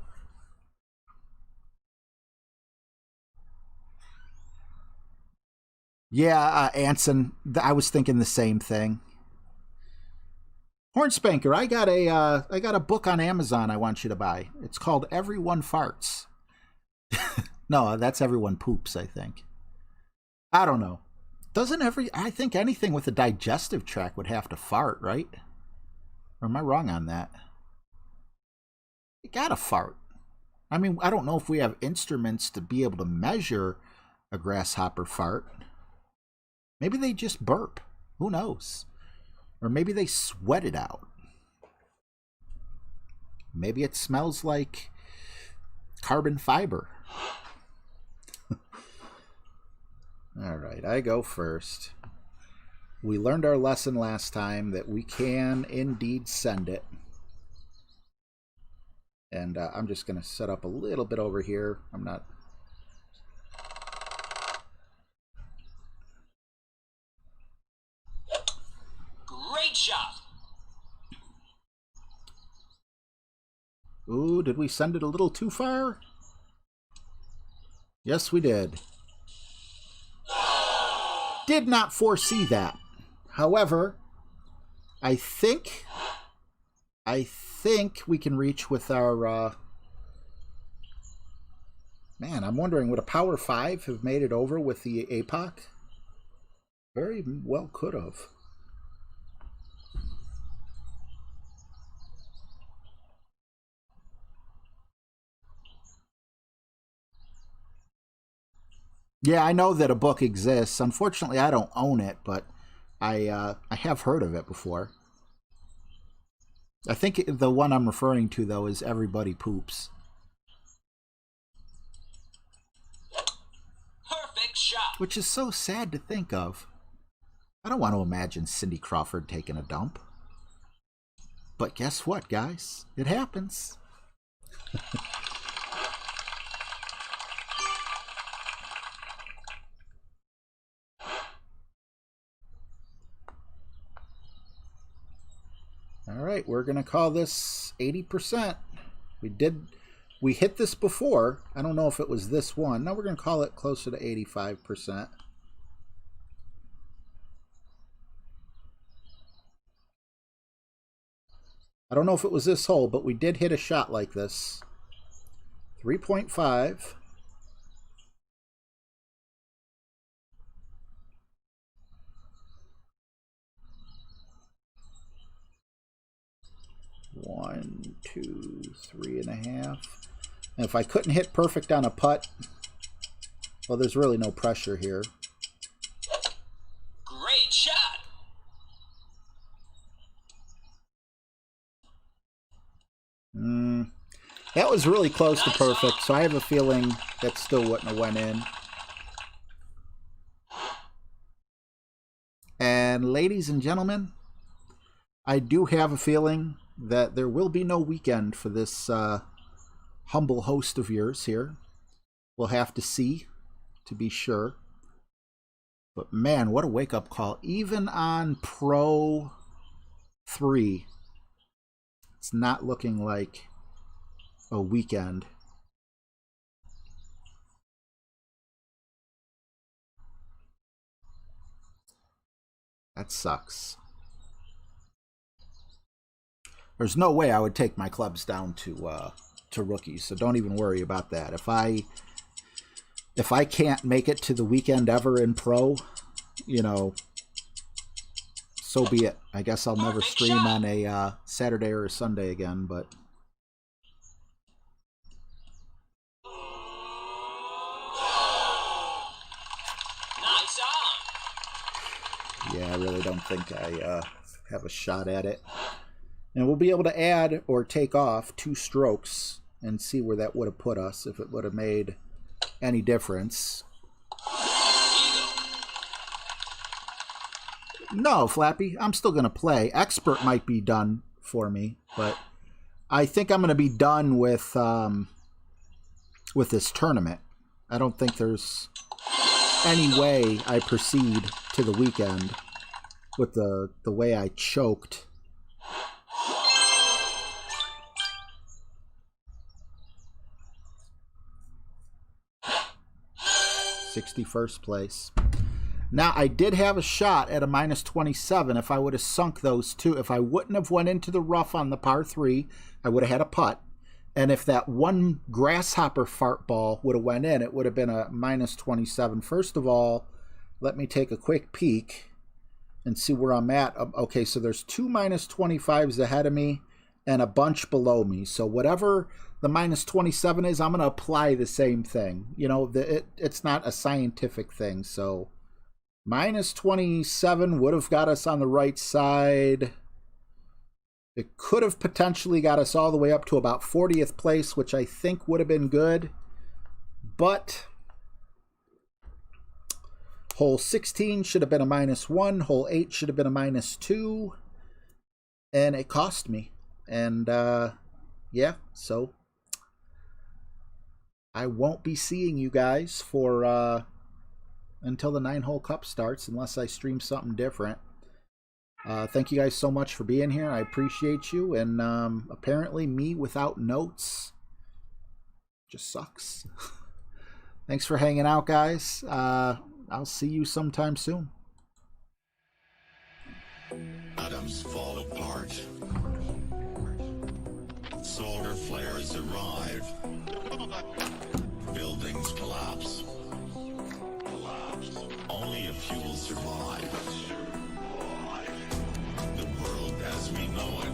[SPEAKER 2] Yeah, Anson, I was thinking the same thing. Hornspanker, I got a book on Amazon I want you to buy. It's called Everyone Farts. No, that's Everyone Poops, I think. I don't know. I think anything with a digestive tract would have to fart, right? Or am I wrong on that? You gotta fart. I mean, I don't know if we have instruments to be able to measure a grasshopper fart. Maybe they just burp. Who knows? Or maybe they sweat it out. Maybe it smells like carbon fiber. All right, I go first. We learned our lesson last time that we can indeed send it. And I'm just going to set up a little bit over here. I'm not...
[SPEAKER 4] Great shot.
[SPEAKER 2] Ooh, did we send it a little too far? Yes, we did. Did not foresee that. However, I think we can reach with our... Man, I'm wondering, would a Power 5 have made it over with the APOC? Very well could have. Yeah, I know that a book exists. Unfortunately, I don't own it, but I have heard of it before. I think the one I'm referring to, though, is Everybody Poops.
[SPEAKER 4] Perfect shot.
[SPEAKER 2] Which is so sad to think of. I don't want to imagine Cindy Crawford taking a dump. But guess what, guys? It happens. All right, we're going to call this 80%. We hit this before. I don't know if it was this one. Now we're going to call it closer to 85%. I don't know if it was this hole, but we did hit a shot like this. 3.5. One, two, 3.5. And if I couldn't hit perfect on a putt, well, there's really no pressure here.
[SPEAKER 4] Great shot.
[SPEAKER 2] That was really close to perfect, so I have a feeling that still wouldn't have went in. And ladies and gentlemen, I do have a feeling that there will be no weekend for this humble host of yours here. We'll have to see, to be sure. But man, what a wake-up call. Even on Pro 3, it's not looking like a weekend. That sucks. There's no way I would take my clubs down to rookies, so don't even worry about that. If I can't make it to the weekend ever in Pro, you know, so be it. I guess I'll never stream on a Saturday or a Sunday again, but...
[SPEAKER 4] Nice on.
[SPEAKER 2] Yeah, I really don't think I have a shot at it. And we'll be able to add or take off 2 strokes and see where that would have put us if it would have made any difference. No, Flappy, I'm still going to play. Expert might be done for me, but I think I'm going to be done with this tournament. I don't think there's any way I proceed to the weekend with the way I choked. 61st place. Now, I did have a shot at a minus 27 if I would have sunk those two. If I wouldn't have went into the rough on the par 3, I would have had a putt. And if that one grasshopper fart ball would have went in, it would have been a minus 27. First of all, let me take a quick peek and see where I'm at. Okay, so there's 2 minus 25s ahead of me and a bunch below me. So whatever the minus 27 is, I'm going to apply the same thing. You know, it's not a scientific thing. So minus 27 would have got us on the right side. It could have potentially got us all the way up to about 40th place, which I think would have been good. But Hole 16 should have been a -1. Hole 8 should have been a -2. And it cost me. And, yeah, so I won't be seeing you guys for, until the 9-hole cup starts, unless I stream something different. Thank you guys so much for being here. I appreciate you. And, apparently me without notes just sucks. Thanks for hanging out, guys. I'll see you sometime soon.
[SPEAKER 1] Atoms fall apart. Solar flares arrive. Buildings collapse. Only a few will survive. The world as we know it